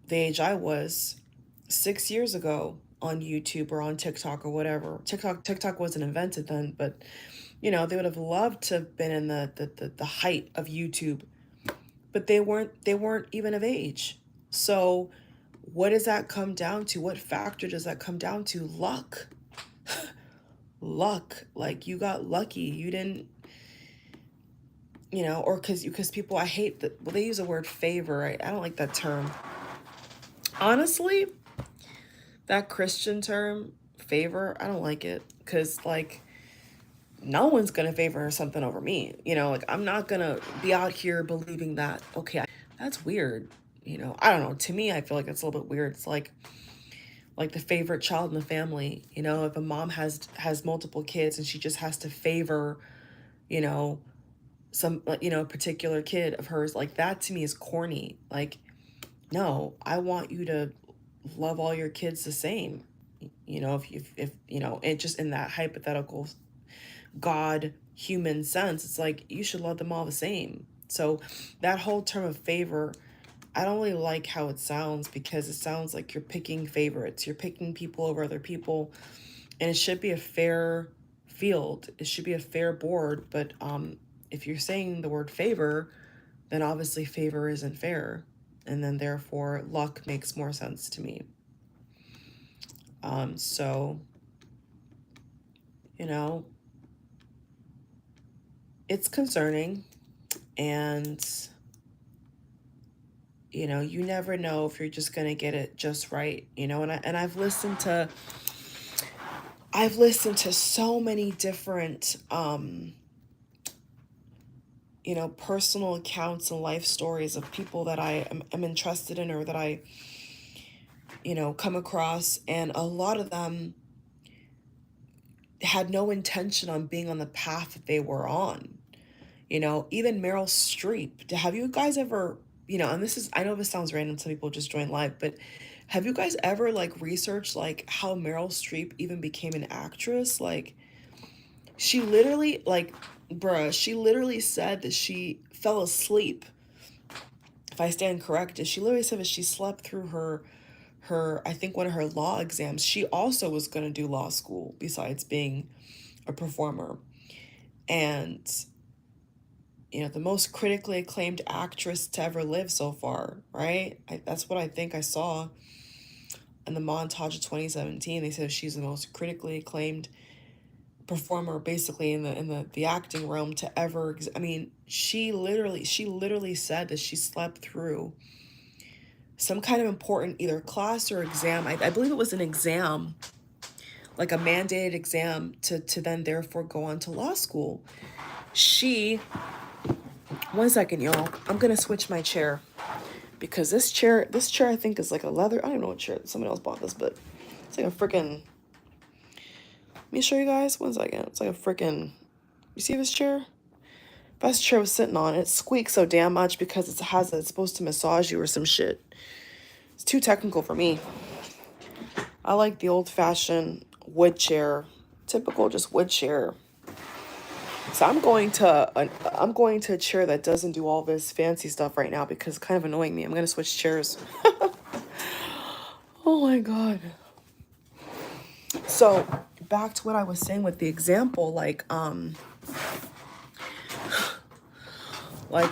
the age I was 6 years ago on YouTube or on TikTok or whatever. TikTok wasn't invented then, but you know, they would have loved to have been in the height of YouTube, but they weren't even of age. So what does that come down to? What factor does that come down to? Luck. Luck. Like you got lucky. You didn't, you know, or because people, I hate that, well, they use the word favor. I don't like that term. Honestly, that Christian term, favor, I don't like it. Because, like, no one's gonna favor something over me. You know, like I'm not gonna be out here believing that, okay, that's weird. You know, I don't know. To me, I feel like it's a little bit weird. It's like the favorite child in the family. You know, if a mom has multiple kids and she just has to favor, you know, some, you know, particular kid of hers, like that to me is corny. Like, no, I want you to love all your kids the same. You know, if you know, it just in that hypothetical God human sense, it's like you should love them all the same. So that whole term of favor, I don't really like how it sounds because it sounds like you're picking favorites. You're picking people over other people, and it should be a fair field. It should be a fair board. But if you're saying the word favor, then obviously favor isn't fair, and then therefore luck makes more sense to me. So, you know, it's concerning, and you know, you never know if you're just gonna get it just right, you know. And I've listened to so many different you know, personal accounts and life stories of people that am interested in, or that I, you know, come across, and a lot of them had no intention on being on the path that they were on. You know, even Meryl Streep. Have you guys ever, you know, and this is, I know this sounds random, some people just join live, but have you guys ever like researched like how Meryl Streep even became an actress? Like she literally, like, bruh, she literally said that she fell asleep. If I stand corrected, she literally said that she slept through her I think one of her law exams. She also was going to do law school besides being a performer. And you know, the most critically acclaimed actress to ever live so far, right? That's what I think I saw in the montage of 2017. They said she's the most critically acclaimed performer, basically in the acting realm to ever. I mean, she literally said that she slept through some kind of important either class or exam. I believe it was an exam, like a mandated exam to then therefore go on to law school. She, one second, y'all. I'm gonna switch my chair because this chair I think is like a leather. I don't know what chair. Somebody else bought this, but it's like a freaking. Let me show you guys. 1 second. It's like a freaking. You see this chair? Best chair I was sitting on. It squeaks so damn much because it's supposed to massage you or some shit. It's too technical for me. I like the old-fashioned wood chair, typical just wood chair. So I'm going to a chair that doesn't do all this fancy stuff right now because it's kind of annoying me. I'm gonna switch chairs. Oh my god. So back to what I was saying with the example, like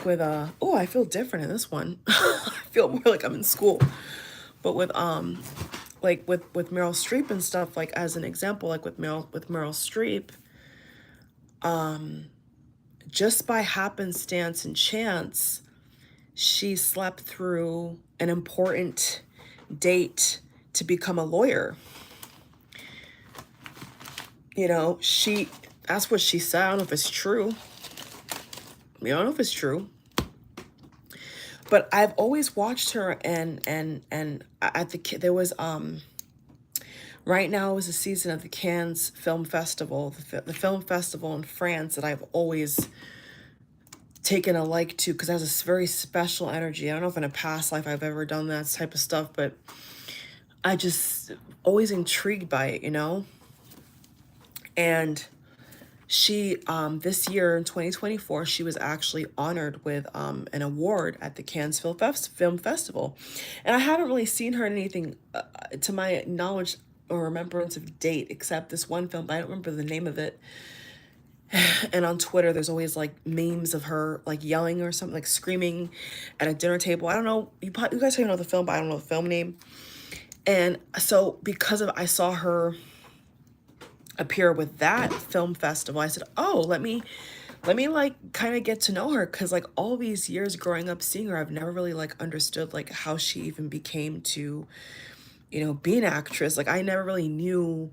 with oh, I feel different in this one. I feel more like I'm in school. But with like with Meryl Streep and stuff, like as an example, like with Meryl Streep, just by happenstance and chance, she slept through an important date to become a lawyer. You know, that's what she said. I don't know if it's true. I don't know if it's true. But I've always watched her and at there was right now is a season of the Cannes Film Festival, the film festival in France that I've always taken a like to because it has a very special energy. I don't know if in a past life I've ever done that type of stuff, but I just always intrigued by it, you know? And she, this year in 2024, she was actually honored with an award at the Cannes Film Festival. And I haven't really seen her in anything, to my knowledge or remembrance of date, except this one film, but I don't remember the name of it. And on Twitter, there's always like memes of her like yelling or something, like screaming at a dinner table. I don't know, you guys probably know the film, but I don't know the film name. And so because of, I saw her appear with that film festival, I said, oh, let me like kind of get to know her, because like all these years growing up seeing her, I've never really like understood like how she even became to, you know, be an actress. Like I never really knew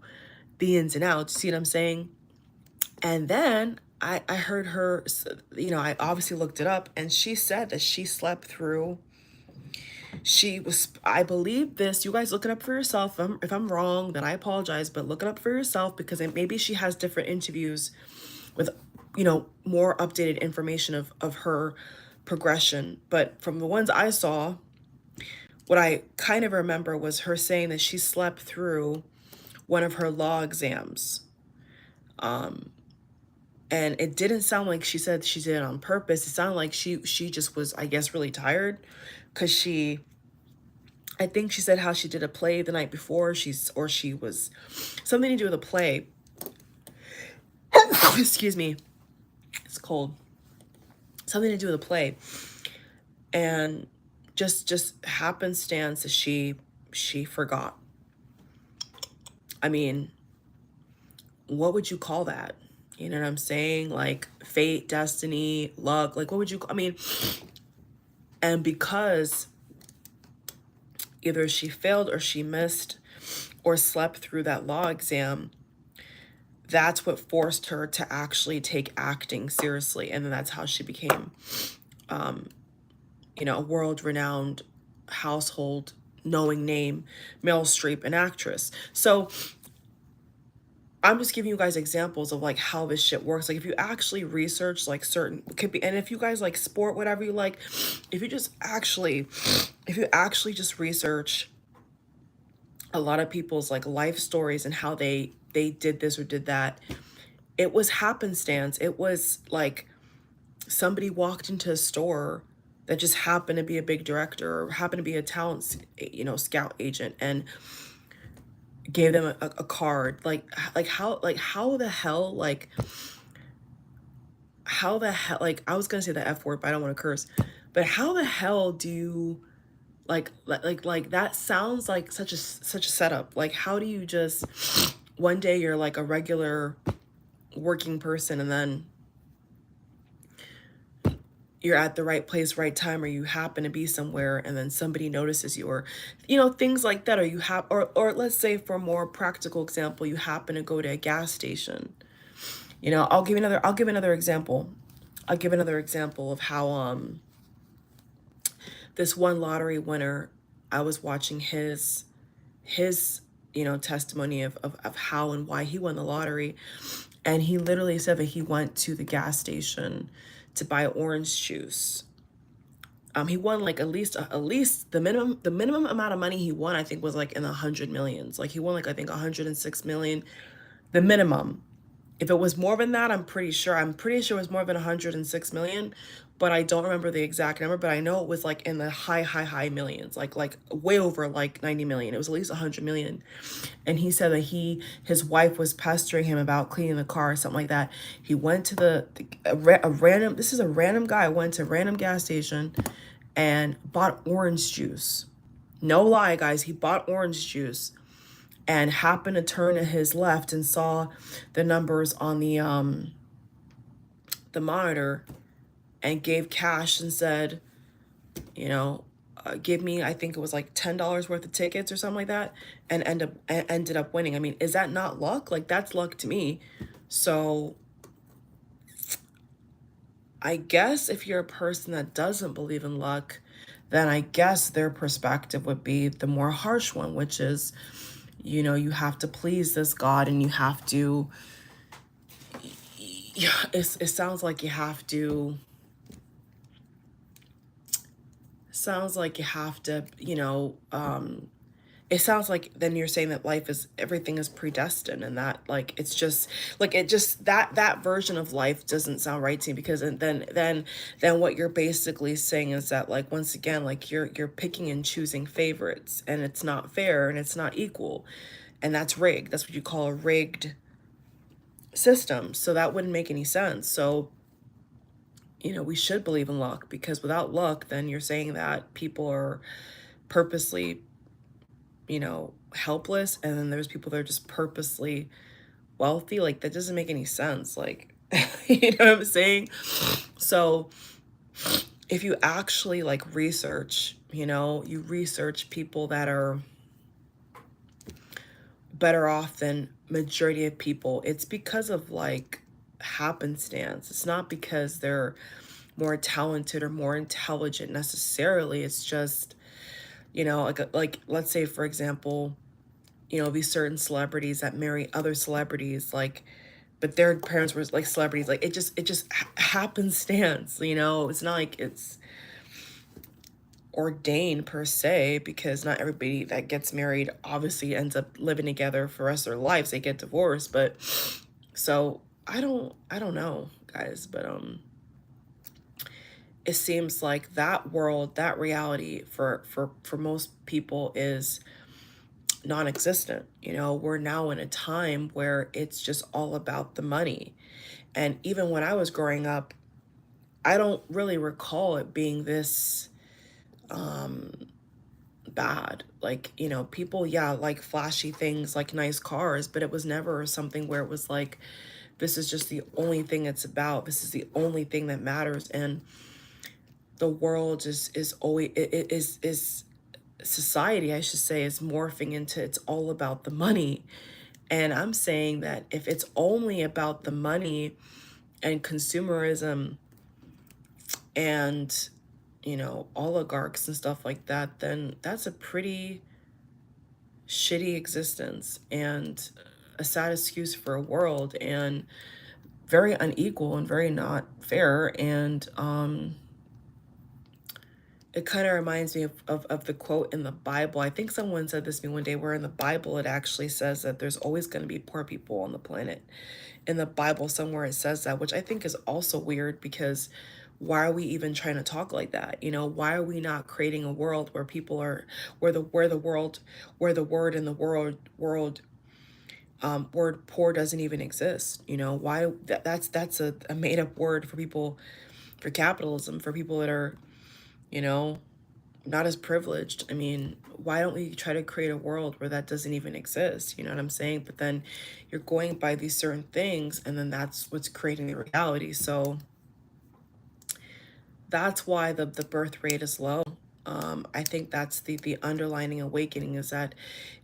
the ins and outs, see what I'm saying? And then I heard her, you know, I obviously looked it up, and she said that she slept through, she was, I believe this, you guys look it up for yourself. If I'm wrong, then I apologize, but look it up for yourself, because maybe she has different interviews with, you know, more updated information of her progression. But from the ones I saw, what I kind of remember was her saying that she slept through one of her law exams. And it didn't sound like she said she did it on purpose. It sounded like she just was, I guess, really tired, because I think she said how she did a play the night before. She was something to do with a play. Excuse me, it's cold. Something to do with a play, and just happenstance that she forgot. I mean, what would you call that? You know what I'm saying? Like fate, destiny, luck. Like what would you? I mean, and because either she failed or she missed or slept through that law exam, that's what forced her to actually take acting seriously. And then that's how she became, you know, a world-renowned, household knowing name, Meryl Streep, an actress. So I'm just giving you guys examples of like how this shit works. Like if you actually research like certain, it could be, and if you guys like sport, whatever you like, if you actually just research a lot of people's like life stories and how they did this or did that, it was happenstance. It was like somebody walked into a store that just happened to be a big director or happened to be a talent, you know, scout agent, and gave them a card. Like how the hell, like how the hell, like I was gonna say the F word, but I don't want to curse, but how the hell do you like that sounds like such a setup. Like how do you just one day you're like a regular working person, and then you're at the right place, right time, or you happen to be somewhere and then somebody notices you, or, you know, things like that. Or you have, or let's say for a more practical example, you happen to go to a gas station. You know, I'll give another example. I'll give another example of how, This one lottery winner, I was watching his testimony of how and why he won the lottery. And he literally said that he went to the gas station to buy orange juice. He won like at least the minimum amount of money he won, I think, was like in the 100 millions. Like he won like, I think, 106 million, the minimum. If it was more than that, I'm pretty sure it was more than 106 million, but I don't remember the exact number, but I know it was like in the high millions, like way over like 90 million. It was at least 100 million. And he said that his wife was pestering him about cleaning the car or something like that. He went to a random, this is a random guy, went to a random gas station and bought orange juice. No lie, guys, he bought orange juice and happened to turn to his left and saw the numbers on the monitor and gave cash and said, give me, I think it was like $10 worth of tickets or something like that, and ended up winning. I mean, is that not luck? Like, that's luck to me. So I guess if you're a person that doesn't believe in luck, then I guess their perspective would be the more harsh one, which is, you have to please this God, and you have to, yeah, it sounds like you have to, it sounds like then you're saying that everything is predestined, and that like it's just like it just that version of life doesn't sound right to me, because then what you're basically saying is that, like, once again, like you're picking and choosing favorites, and it's not fair and it's not equal, and that's rigged. That's what you call a rigged system. So that wouldn't make any sense. So we should believe in luck, because without luck, then you're saying that people are purposely helpless, and then there's people that are just purposely wealthy. Like, that doesn't make any sense. Like, you know what I'm saying? So if you actually like research, you research people that are better off than majority of people, it's because of like happenstance. It's not because they're more talented or more intelligent necessarily. It's just, like let's say, for example, these certain celebrities that marry other celebrities, like, but their parents were like celebrities. Like, it just happenstance. It's not like it's ordained per se, because not everybody that gets married obviously ends up living together for the rest of their lives. They get divorced. But so I don't know, guys, but it seems like that world, that reality for most people is non-existent. We're now in a time where it's just all about the money. And even when I was growing up, I don't really recall it being this bad. Like, people, yeah, like flashy things, like nice cars, but it was never something where it was like, this is just the only thing it's about. This is the only thing that matters. And the world is always, it is society, I should say, is morphing into, it's all about the money. And I'm saying that if it's only about the money and consumerism and oligarchs and stuff like that, then that's a pretty shitty existence and a sad excuse for a world, and very unequal and very not fair. And it kind of reminds me of the quote in the Bible. I think someone said this to me one day, where in the Bible it actually says that there's always going to be poor people on the planet. In the Bible somewhere it says that, which I think is also weird, because why are we even trying to talk like that? Why are we not creating a world where people are, where the word in the word poor doesn't even exist? Why that's a made up word for people, for capitalism, for people that are, you know, not as privileged. I mean, why don't we try to create a world where that doesn't even exist? You know what I'm saying? But then you're going by these certain things, and then that's what's creating the reality. So that's why the birth rate is low. I think that's the underlining awakening, is that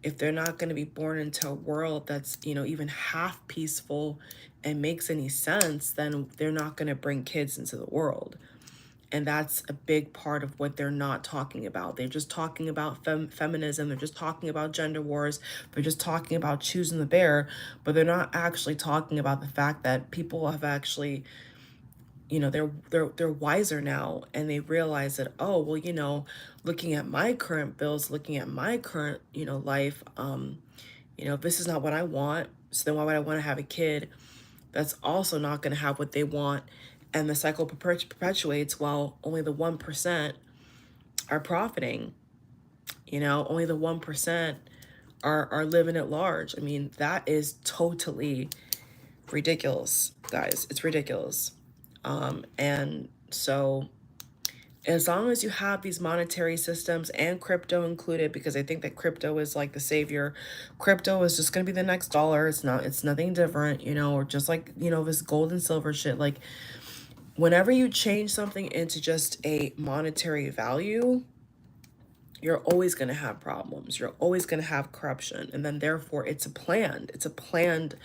if they're not going to be born into a world that's, even half peaceful and makes any sense, then they're not going to bring kids into the world. And that's a big part of what they're not talking about. They're just talking about feminism. They're just talking about gender wars. They're just talking about choosing the bear, but they're not actually talking about the fact that people have actually, they're wiser now, and they realize that, oh, well, looking at my current bills, looking at my current, life, this is not what I want. So then why would I want to have a kid that's also not going to have what they want? And the cycle perpetuates while only the 1% are profiting. Only the 1% are living at large. I mean, that is totally ridiculous, guys. It's ridiculous. And so as long as you have these monetary systems, and crypto included, because I think that crypto is like the savior. Crypto is just going to be the next dollar. It's nothing different, or just like, this gold and silver shit. Like, whenever you change something into just a monetary value, you're always going to have problems. You're always going to have corruption. And then therefore it's a planned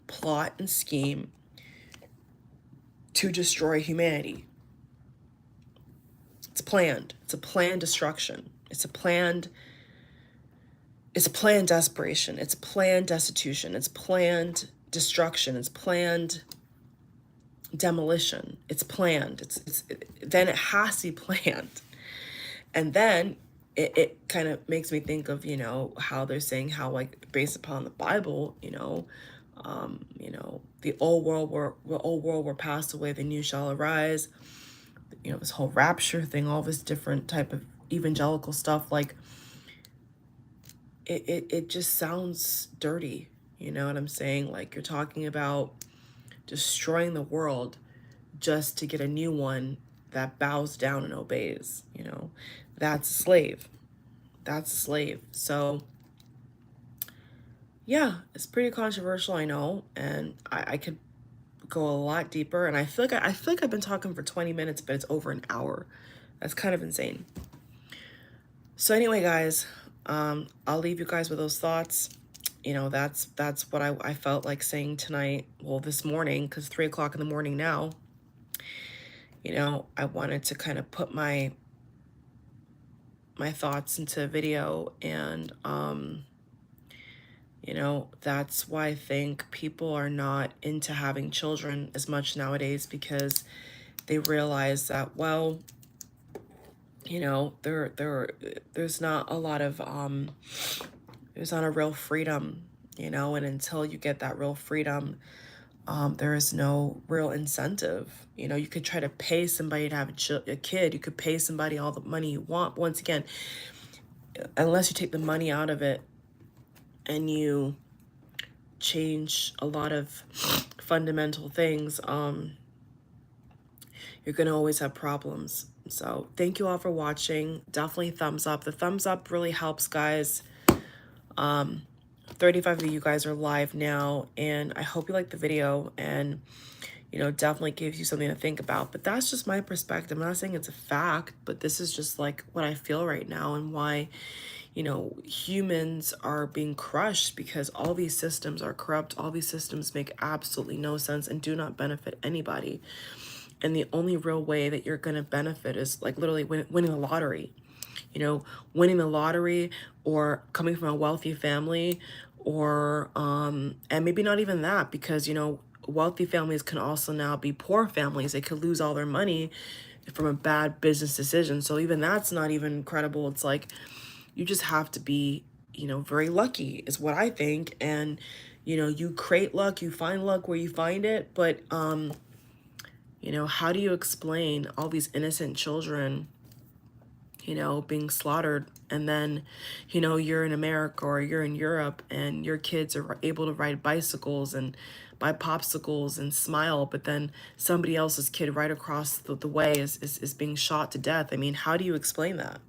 plot and scheme to destroy humanity. It's planned. It's a planned destruction. It's a planned desperation. It's planned destitution. It's planned destruction. It's planned demolition. It's planned. Then it has to be planned. And then it kind of makes me think of, how they're saying how, like, based upon the Bible, the old world will pass away, the new shall arise. This whole rapture thing, all this different type of evangelical stuff, like it just sounds dirty. You know what I'm saying? Like, you're talking about destroying the world just to get a new one that bows down and obeys. That's a slave. That's a slave. So yeah, it's pretty controversial, I know, and I could go a lot deeper. And I feel like I've been talking for 20 minutes, but it's over an hour. That's kind of insane. So anyway, guys, I'll leave you guys with those thoughts. That's what I felt like saying tonight. Well, this morning, because 3 o'clock in the morning now. I wanted to kind of put my thoughts into a video, and that's why I think people are not into having children as much nowadays, because they realize that, well, there's not a lot of there's not a real freedom, and until you get that real freedom, there is no real incentive. You could try to pay somebody to have a kid. You could pay somebody all the money you want. Once again, unless you take the money out of it and you change a lot of fundamental things, you're going to always have problems. So thank you all for watching. Definitely thumbs up. The thumbs up really helps, guys. 35 of you guys are live now, and I hope you like the video, and definitely gives you something to think about. But that's just my perspective. I'm not saying it's a fact, but this is just like what I feel right now, and why humans are being crushed, because all these systems are corrupt. All these systems make absolutely no sense and do not benefit anybody. And the only real way that you're going to benefit is like literally winning the lottery. Winning the lottery, or coming from a wealthy family, or and maybe not even that, because wealthy families can also now be poor families. They could lose all their money from a bad business decision. So even that's not even credible. It's like, you just have to be very lucky, is what I think. And you create luck, you find luck where you find it. But how do you explain all these innocent children being slaughtered, and then you're in America or you're in Europe, and your kids are able to ride bicycles and buy popsicles and smile, but then somebody else's kid right across the way is being shot to death? I mean, how do you explain that?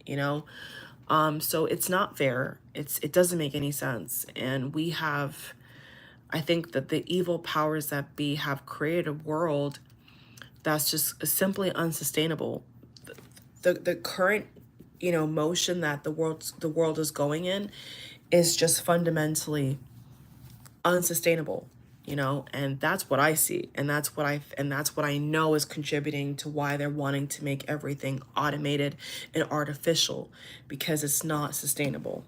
So it's not fair. It doesn't make any sense. And I think that the evil powers that be have created a world that's just simply unsustainable. The current motion that the world is going in is just fundamentally unsustainable. you know, and that's what I see. And that's what I know is contributing to why they're wanting to make everything automated and artificial, because it's not sustainable.